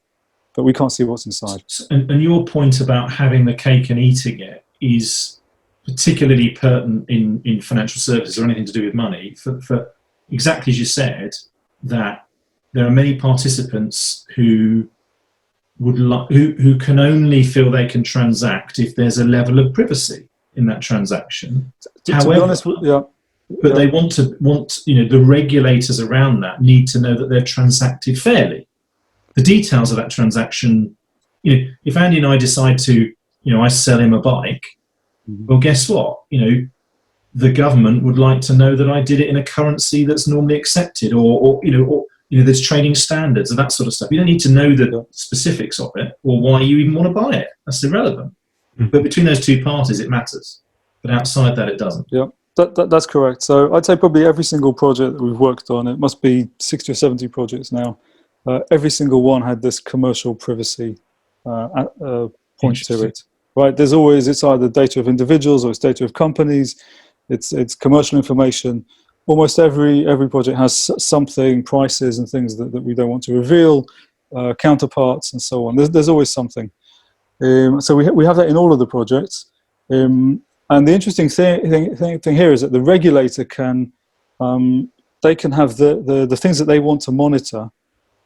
Speaker 4: but we can't see what's inside.
Speaker 2: And your point about having the cake and eating it is particularly pertinent in financial services or anything to do with money. For exactly as you said, that there are many participants who can only feel they can transact if there's a level of privacy in that transaction.
Speaker 4: To be honest,
Speaker 2: but they want the regulators around that need to know that they're transacted fairly. The details of that transaction, if Andy and I decide to, I sell him a bike, well, guess what? The government would like to know that I did it in a currency that's normally accepted, or there's trading standards and that sort of stuff. You don't need to know the specifics of it or why you even want to buy it. That's irrelevant. But between those two parties, it matters. But outside that, it doesn't.
Speaker 4: Yeah, that's correct. So I'd say probably every single project that we've worked on, it must be 60 or 70 projects now, every single one had this commercial privacy point to it. Right? It's either data of individuals or it's data of companies. It's commercial information. Almost every project has something, prices and things that we don't want to reveal, counterparts and so on. There's always something. So we have that in all of the projects. And the interesting thing here is that the regulator can have the things that they want to monitor.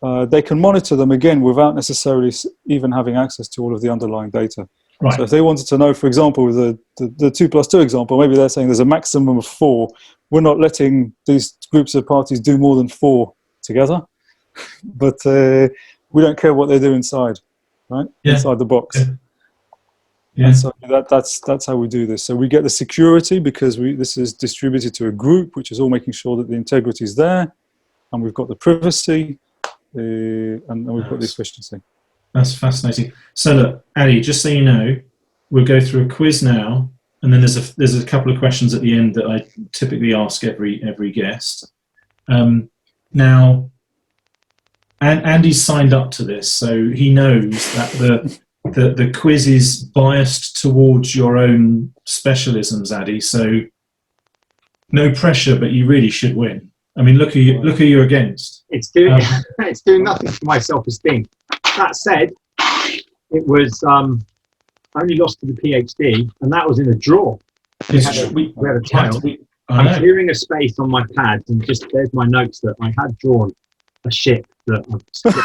Speaker 4: They can monitor them again without necessarily even having access to all of the underlying data.
Speaker 2: Right.
Speaker 4: So if they wanted to know, for example, with the 2 + 2 example, maybe they're saying there's a maximum of 4. We're not letting these groups of parties do more than 4 together, but we don't care what they do inside, right?
Speaker 2: Yeah.
Speaker 4: Inside the box.
Speaker 2: Yeah.
Speaker 4: And so that's how we do this. So we get the security because this is distributed to a group, which is all making sure that the integrity is there, and we've got the privacy, and we've got the efficiency.
Speaker 2: That's fascinating. So look, Ali, just so you know, we'll go through a quiz now, and then there's a couple of questions at the end that I typically ask every guest. Now, Andy's signed up to this, so he knows that the quiz is biased towards your own specialisms, Addy. So no pressure, but you really should win. I mean, look who you're against.
Speaker 3: It's doing it's doing nothing for my self-esteem. That said, it was only lost to the PhD, and that was in a draw. We had a tile. I'm clearing a space on my pad, and there's my notes that I had drawn a ship that I've split.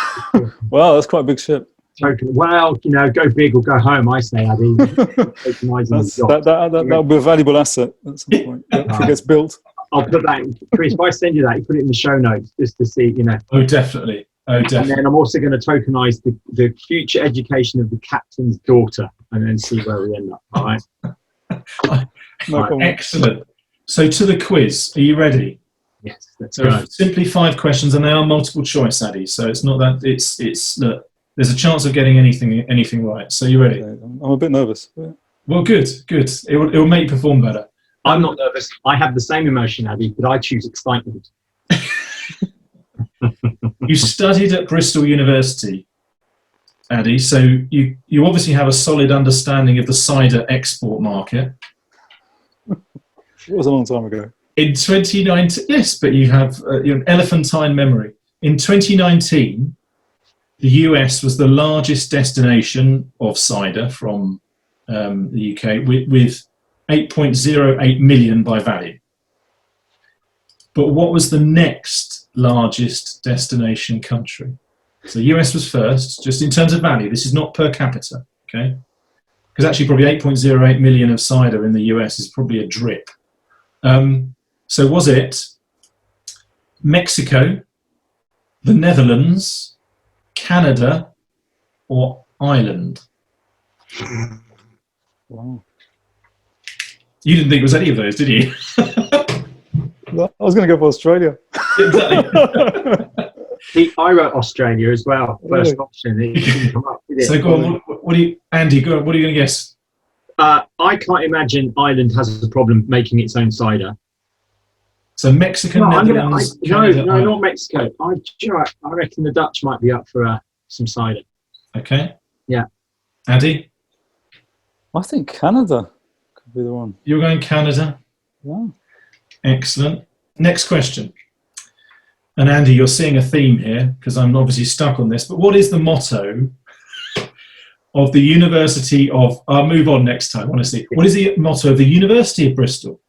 Speaker 4: Wow, that's quite a big ship.
Speaker 3: Well, go big or go home, I say, Abby.
Speaker 4: That'll be a valuable asset at some point if it gets built.
Speaker 3: I'll put that in. Chris, if I send you that, you put it in the show notes just to see,
Speaker 2: Oh, definitely. Oh, definitely.
Speaker 3: And then I'm also going to tokenize the future education of the captain's daughter and then see where we end up. All right?
Speaker 2: Excellent. So to the quiz, are you ready?
Speaker 3: Yes, let's go.
Speaker 2: Simply 5 questions, and they are multiple choice, Addy. So it's not that it's look, there's a chance of getting anything right. So you ready?
Speaker 4: Okay, I'm a bit nervous. Yeah.
Speaker 2: Well, good. It will make you perform better.
Speaker 3: I'm not nervous. I have the same emotion, Abby, but I choose excitement.
Speaker 2: You studied at Bristol University, Addy, so you obviously have a solid understanding of the cider export market.
Speaker 4: It was a long time ago.
Speaker 2: In 2019, yes, but you have an elephantine memory. In 2019, the US was the largest destination of cider from the UK with 8.08 million by value. But what was the next largest destination country? So US was first, just in terms of value. This is not per capita, okay? Because actually probably 8.08 million of cider in the US is probably a drip. So was it Mexico, the Netherlands, Canada, or Ireland?
Speaker 4: Wow.
Speaker 2: You didn't think it was any of those, did you?
Speaker 4: I was going to go for Australia.
Speaker 3: See, I wrote Australia as well. First option. It didn't come up, did it?
Speaker 2: So go on. What do you, Andy? Go on. What are you going to guess?
Speaker 3: I can't imagine Ireland has a problem making its own cider.
Speaker 2: So Mexico, Netherlands, Canada,
Speaker 3: no, not Mexico. I reckon the Dutch might be up for some cider.
Speaker 2: Okay.
Speaker 3: Yeah.
Speaker 2: Andy?
Speaker 4: I think Canada could be the one.
Speaker 2: You're going Canada?
Speaker 4: Yeah.
Speaker 2: Excellent. Next question. And Andy, you're seeing a theme here because I'm obviously stuck on this, but what is the motto of the University of... I'll move on next time, honestly. What is the motto of the University of Bristol?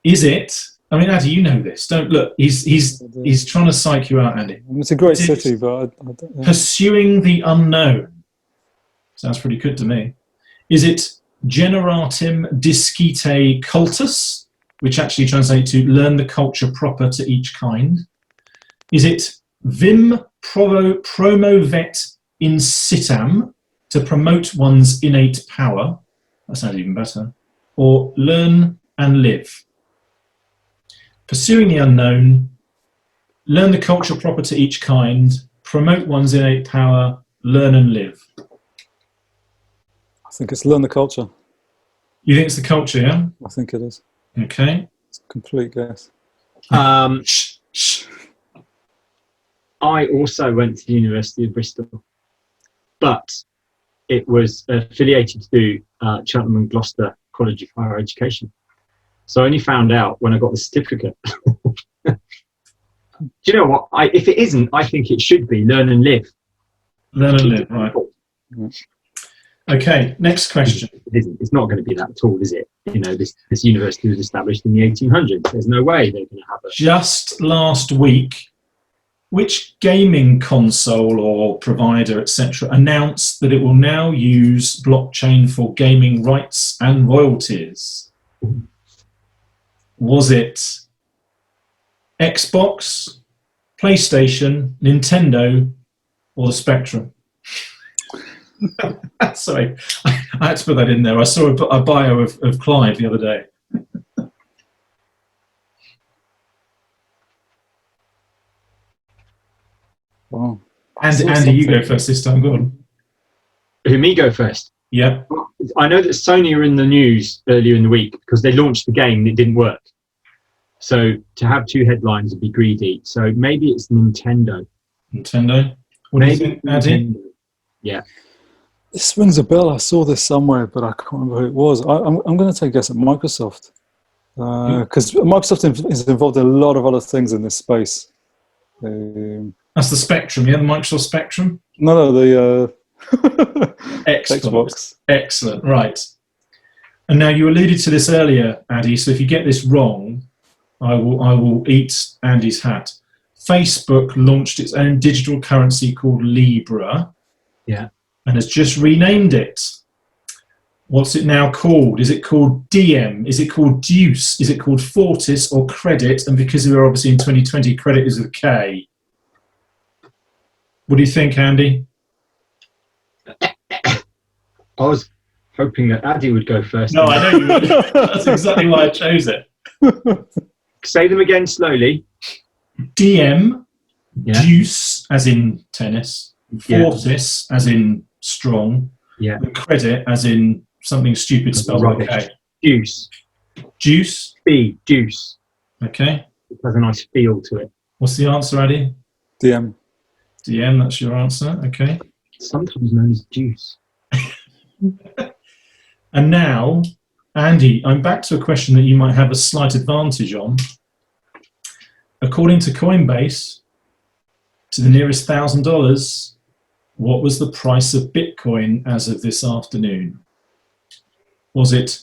Speaker 2: Is it... I mean, Andy, you know this. Don't look. He's trying to psych you out, Andy.
Speaker 4: It's a great city, but... yeah.
Speaker 2: Pursuing the unknown. Sounds pretty good to me. Is it Generatim Discite Cultus, which actually translates to learn the culture proper to each kind? Is it Vim Promovet Incitam, to promote one's innate power? That sounds even better. Or learn and live? Pursuing the unknown, learn the culture proper to each kind, promote one's innate power, learn and live.
Speaker 4: I think it's learn the culture.
Speaker 2: You think it's the culture, yeah?
Speaker 4: I think it is.
Speaker 2: Okay.
Speaker 4: It's a complete guess.
Speaker 3: I also went to the University of Bristol, but it was affiliated to Cheltenham and Gloucester College of Higher Education. So I only found out when I got the certificate. Do you know what? If it isn't, I think it should be learn and live.
Speaker 2: Learn and live, right. Okay, next question.
Speaker 3: It's not going to be that tall, is it? You know, this university was established in the 1800s. There's no way they're going to have it.
Speaker 2: Just last week, which gaming console or provider, etc., announced that it will now use blockchain for gaming rights and royalties? Was it Xbox, PlayStation, Nintendo, or the Spectrum? Sorry, I had to put that in there. I saw a bio of Clive the other day.
Speaker 4: Wow.
Speaker 2: Andy, you go first this time. Go on.
Speaker 3: Who, me go first?
Speaker 2: Yeah.
Speaker 3: I know that Sony are in the news earlier in the week because they launched the game and it didn't work. So to have two headlines would be greedy. So maybe it's Nintendo.
Speaker 2: Nintendo. What do you think, Andy?
Speaker 3: Yeah.
Speaker 4: This rings a bell. I saw this somewhere, but I can't remember who it was. I'm going to take a guess at Microsoft. Because Microsoft is involved in a lot of other things in this space.
Speaker 2: That's the Spectrum, yeah? The Microsoft Spectrum?
Speaker 4: No, the
Speaker 2: Xbox. Excellent, right. And now you alluded to this earlier, Addy, so if you get this wrong, I will eat Andy's hat. Facebook launched its own digital currency called Libra.
Speaker 3: Yeah.
Speaker 2: And has just renamed it. What's it now called? Is it called DM? Is it called Deuce? Is it called Fortis or Credit? And because we're obviously in 2020, Credit is with a K. What do you think, Andy?
Speaker 3: I was hoping that Addy would go first.
Speaker 2: No, I know you would. That's exactly why I chose it.
Speaker 3: Say them again slowly.
Speaker 2: DM,
Speaker 3: Yeah.
Speaker 2: Deuce, as in tennis, Fortis, as in strong, and Credit, as in something stupid spelled with a K.
Speaker 3: Deuce.
Speaker 2: Juice?
Speaker 3: B. Deuce.
Speaker 2: Okay.
Speaker 3: It has a nice feel to it.
Speaker 2: What's the answer, Addy?
Speaker 4: DM.
Speaker 2: DM, that's your answer. Okay.
Speaker 3: Sometimes known as juice.
Speaker 2: And now, Andy, I'm back to a question that you might have a slight advantage on. According to Coinbase, to the nearest $1,000, what was the price of Bitcoin as of this afternoon? Was it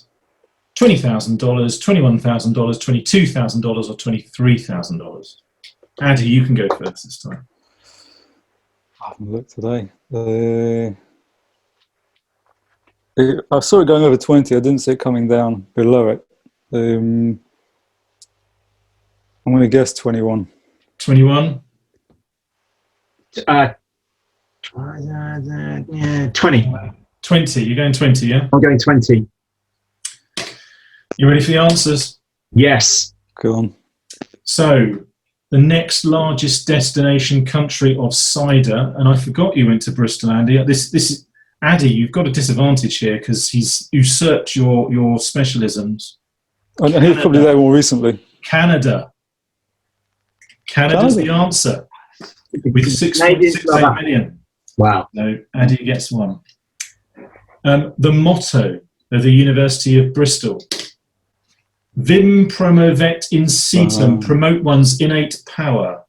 Speaker 2: $20,000, $21,000, $22,000, or $23,000? Andy, you can go first this time.
Speaker 4: I haven't looked today. I saw it going over 20. I didn't see it coming down below it. I'm going to guess 21.
Speaker 2: 21?
Speaker 3: 20.
Speaker 2: 20. You're going 20, yeah?
Speaker 3: I'm going 20.
Speaker 2: You ready for the answers?
Speaker 3: Yes.
Speaker 4: Go on.
Speaker 2: So, the next largest destination country of cider, and I forgot you went to Bristol, Andy. This is Addy. You've got a disadvantage here because he's usurped your specialisms.
Speaker 4: And he's probably there more recently.
Speaker 2: Canada's the answer with 6.68 million.
Speaker 3: Wow.
Speaker 2: No, Addy gets one. The motto of the University of Bristol: Vim promovet incitum, promote one's innate power.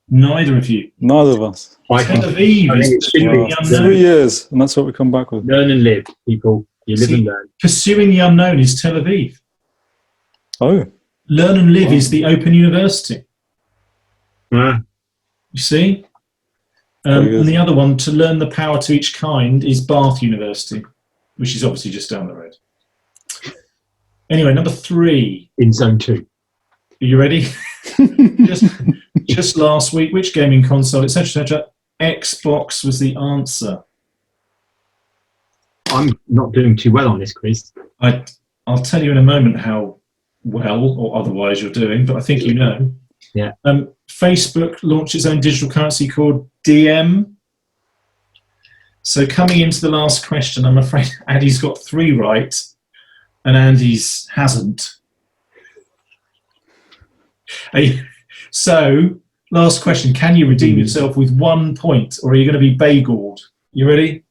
Speaker 2: Neither of you.
Speaker 4: Neither of us.
Speaker 2: Tel Aviv is pursuing the unknown.
Speaker 4: 3 years, and that's what we come back with.
Speaker 3: Learn and live, people. You live and learn.
Speaker 2: Pursuing the unknown is Tel Aviv.
Speaker 4: Oh.
Speaker 2: Learn and live is the Open University. You see? And the other one, to learn the power to each kind, is Bath University, which is obviously just down the road. Anyway, number 3.
Speaker 3: In zone 2.
Speaker 2: Are you ready? just last week, which gaming console, etc., Xbox was the answer.
Speaker 3: I'm not doing too well on this quiz.
Speaker 2: I'll tell you in a moment how well or otherwise you're doing, but I think you know.
Speaker 3: Yeah.
Speaker 2: Facebook launched its own digital currency called DM. So coming into the last question, I'm afraid Andy's got 3 right and Andy's hasn't. So, last question, can you redeem yourself with 1 point, or are you going to be bageled? You ready?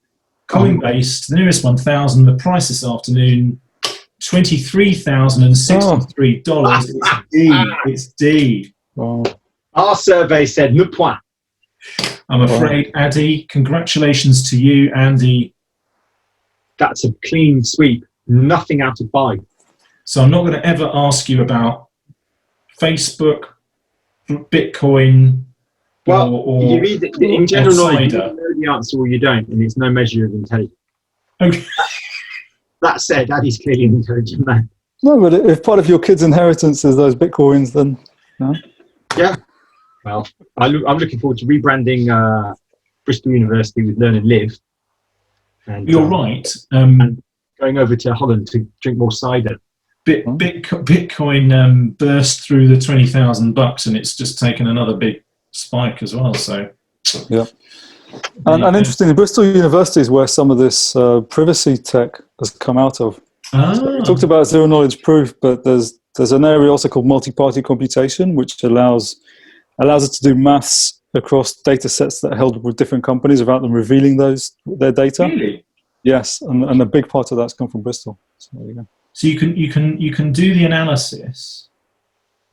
Speaker 2: Coinbase, the nearest 1,000, the price this afternoon, $23,063. It's D. It's D.
Speaker 4: Wow.
Speaker 3: Our survey said le point.
Speaker 2: I'm afraid, Addy, congratulations to you, Andy.
Speaker 3: That's a clean sweep. Nothing out of 5.
Speaker 2: So I'm not going to ever ask you about Facebook, Bitcoin, or
Speaker 3: you either, in general knowledge, you
Speaker 2: cider.
Speaker 3: either know the answer or you don't, and it's no measure of intelligence.
Speaker 2: Okay.
Speaker 3: That said, Addy's clearly an intelligent man.
Speaker 4: No, but if part of your kid's inheritance is those Bitcoins, then no.
Speaker 3: Yeah. Well, I'm looking forward to rebranding Bristol University with Learn and Live. And
Speaker 2: You're right.
Speaker 3: and going over to Holland to drink more cider.
Speaker 2: Bitcoin burst through the $20,000, and it's just taken another big spike as well. So,
Speaker 4: yeah. And interestingly, Bristol University is where some of this privacy tech has come out of. So we talked about zero knowledge proof, but there's an area also called multi-party computation, which allows us to do maths across data sets that are held with different companies without them revealing their data.
Speaker 2: Really?
Speaker 4: Yes, and a big part of that's come from Bristol. So there you go.
Speaker 2: So you can do the analysis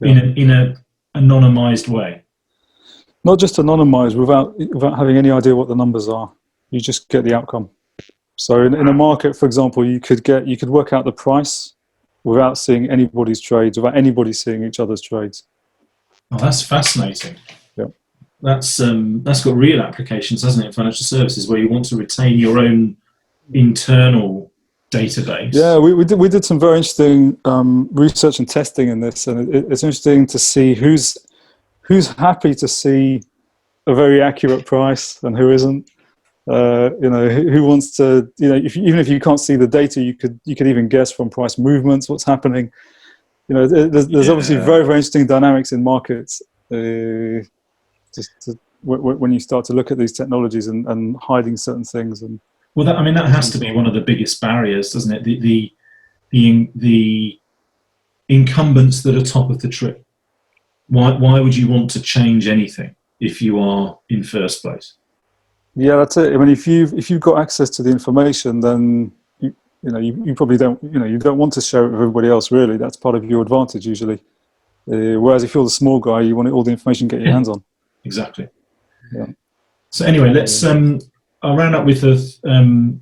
Speaker 2: in a anonymized way.
Speaker 4: Not just anonymized without having any idea what the numbers are. You just get the outcome. So in a market, for example, you could work out the price without seeing anybody's trades, without anybody seeing each other's trades.
Speaker 2: Oh, that's fascinating.
Speaker 4: Yeah.
Speaker 2: That's got real applications, hasn't it, in financial services, where you want to retain your own internal database.
Speaker 4: Yeah, we did some very interesting research and testing in this, and it's interesting to see who's happy to see a very accurate price and who isn't. Who wants to, even if you can't see the data, you could even guess from price movements what's happening. There's obviously very, very interesting dynamics in markets. When you start to look at these technologies and hiding certain things. And
Speaker 2: well, that has to be one of the biggest barriers, doesn't it? The incumbents that are top of the tree. Why would you want to change anything if you are in first place?
Speaker 4: Yeah, that's it. I mean, if you've got access to the information, then you probably don't want to share it with everybody else. Really, that's part of your advantage usually. Whereas if you're the small guy, you want all the information to get your hands on.
Speaker 2: Exactly.
Speaker 4: Yeah.
Speaker 2: So anyway, let's. I'll round up with the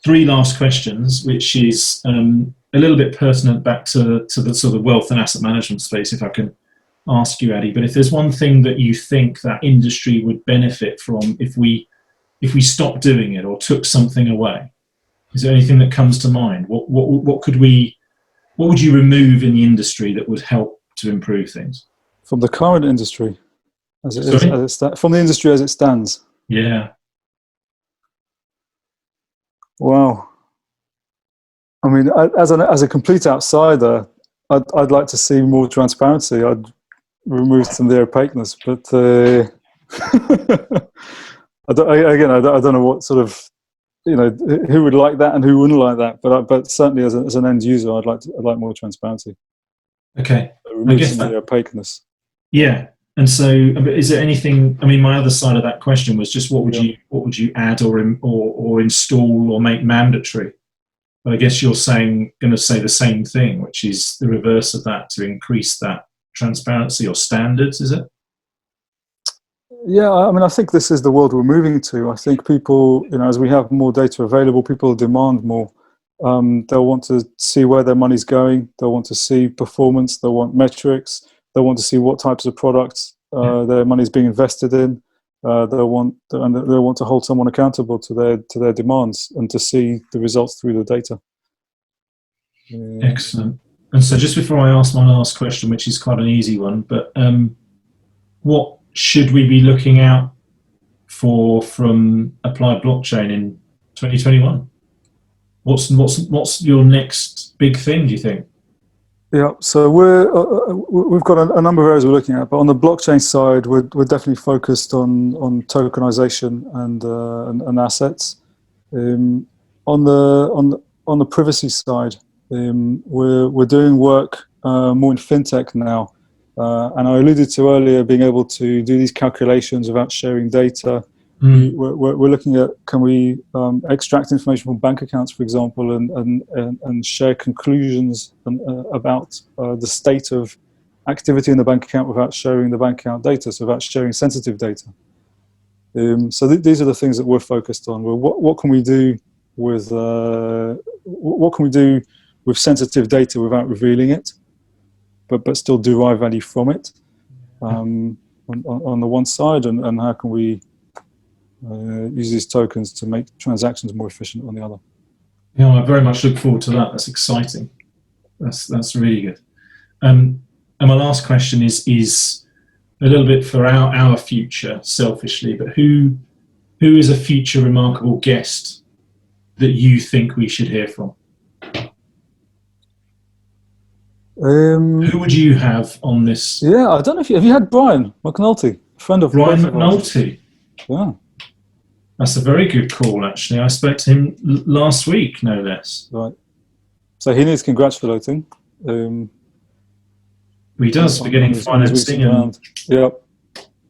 Speaker 2: 3 last questions, which is a little bit pertinent back to the sort of wealth and asset management space, if I can ask you, Adi. But if there's one thing that you think that industry would benefit from if we stopped doing it or took something away, is there anything that comes to mind? What would you remove in the industry that would help to improve things?
Speaker 4: From the current industry, from the industry as it stands.
Speaker 2: Yeah.
Speaker 4: Wow. I mean, as a complete outsider, I'd like to see more transparency. I'd remove some of the opaqueness, but I don't know what sort of, who would like that and who wouldn't like that. But certainly as an end user, I'd like more transparency.
Speaker 2: Okay.
Speaker 4: Remove some of the opaqueness.
Speaker 2: Yeah. And so, is there anything? I mean, my other side of that question was just what would you add or install or make mandatory? But I guess you're going to say the same thing, which is the reverse of that, to increase that transparency or standards. Is it?
Speaker 4: Yeah, I mean, I think this is the world we're moving to. I think people, as we have more data available, people demand more. They'll want to see where their money's going. They'll want to see performance. They'll want metrics. They'll want to see what types of products their money's being invested in. They'll want to hold someone accountable to their demands and to see the results through the data.
Speaker 2: Excellent. And so, just before I ask my last question, which is quite an easy one, but what should we be looking out for from Applied Blockchain in 2021? What's your next big thing, do you think?
Speaker 4: Yeah, so we've got a number of areas we're looking at, but on the blockchain side, we're definitely focused on tokenization and assets. On the privacy side, we're doing work more in fintech now, and I alluded to earlier being able to do these calculations without sharing data. We're looking at, can we extract information from bank accounts, for example, and share conclusions about the state of activity in the bank account without sharing the bank account data, so without sharing sensitive data. So these are the things that we're focused on. Well, what can we do with sensitive data without revealing it, but still derive value from it on the one side, and how can we use these tokens to make transactions more efficient on the other?
Speaker 2: Yeah, I very much look forward to that. That's exciting. That's really good. And my last question is a little bit for our future, selfishly, but who is a future remarkable guest that you think we should hear from? Who would you have on this?
Speaker 4: Yeah, I don't know if have you had Brian McNulty, a friend of
Speaker 2: Brian
Speaker 4: both of us?
Speaker 2: McNulty.
Speaker 4: Yeah,
Speaker 2: That's a very good call, actually. I spoke to him last week, no less.
Speaker 4: right. So he needs congratulating.
Speaker 2: He does for getting financing. And,
Speaker 4: yeah.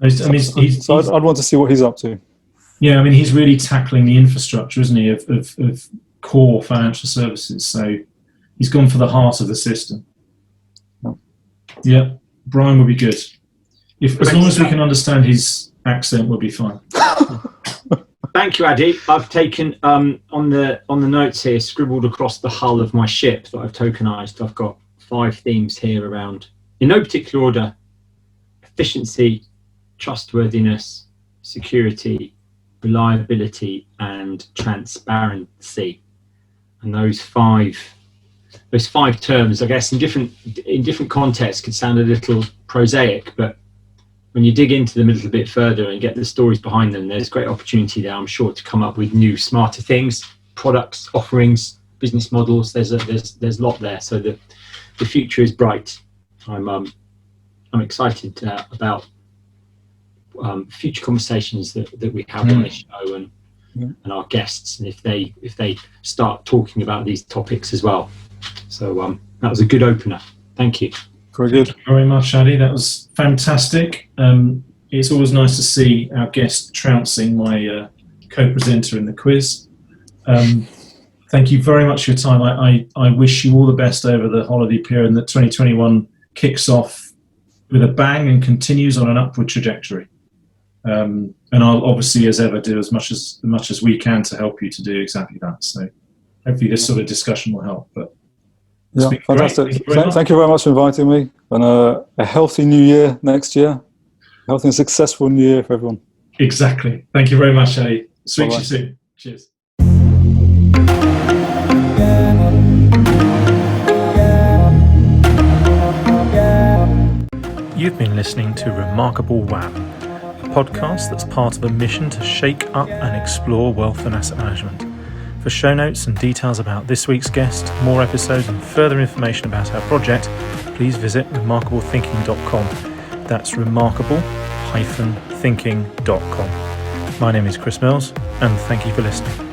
Speaker 2: I mean,
Speaker 4: So I'd want to see what he's up to.
Speaker 2: yeah, I mean, he's really tackling the infrastructure, isn't he, of core financial services. So he's gone for the heart of the system.
Speaker 4: Oh.
Speaker 2: Yeah, Brian would be good. As long as we can understand his accent, we'll be fine.
Speaker 3: Thank you, Adi. I've taken on the notes here, scribbled across the hull of my ship that I've tokenized. I've got 5 themes here around, in no particular order: efficiency, trustworthiness, security, reliability, and transparency. And those five terms, I guess, in different contexts, could sound a little prosaic, but when you dig into them a little bit further and get the stories behind them, there's great opportunity there, I'm sure, to come up with new, smarter things, products, offerings, business models. There's a lot there. So the future is bright. I'm excited about future conversations that we have on this show and our guests, and if they start talking about these topics as well. So that was a good opener. Thank you.
Speaker 4: Very good.
Speaker 2: Thank you very much, Adi. That was fantastic. It's always nice to see our guest trouncing my co-presenter in the quiz. Thank you very much for your time. I wish you all the best over the holiday period, and that 2021 kicks off with a bang and continues on an upward trajectory. And I'll obviously, as ever, do as much as we can to help you to do exactly that. So hopefully this sort of discussion will help. But
Speaker 4: Yeah, fantastic. Thank you very much for inviting me, and a healthy new year next year. Healthy and successful new year for everyone.
Speaker 2: Exactly. Thank you very much, Adi. Speak to you soon. Cheers.
Speaker 1: You've been listening to Remarkable WAM, a podcast that's part of a mission to shake up and explore wealth and asset management. For show notes and details about this week's guest, more episodes and further information about our project, please visit remarkablethinking.com. That's remarkable-thinking.com. My name is Chris Mills, and thank you for listening.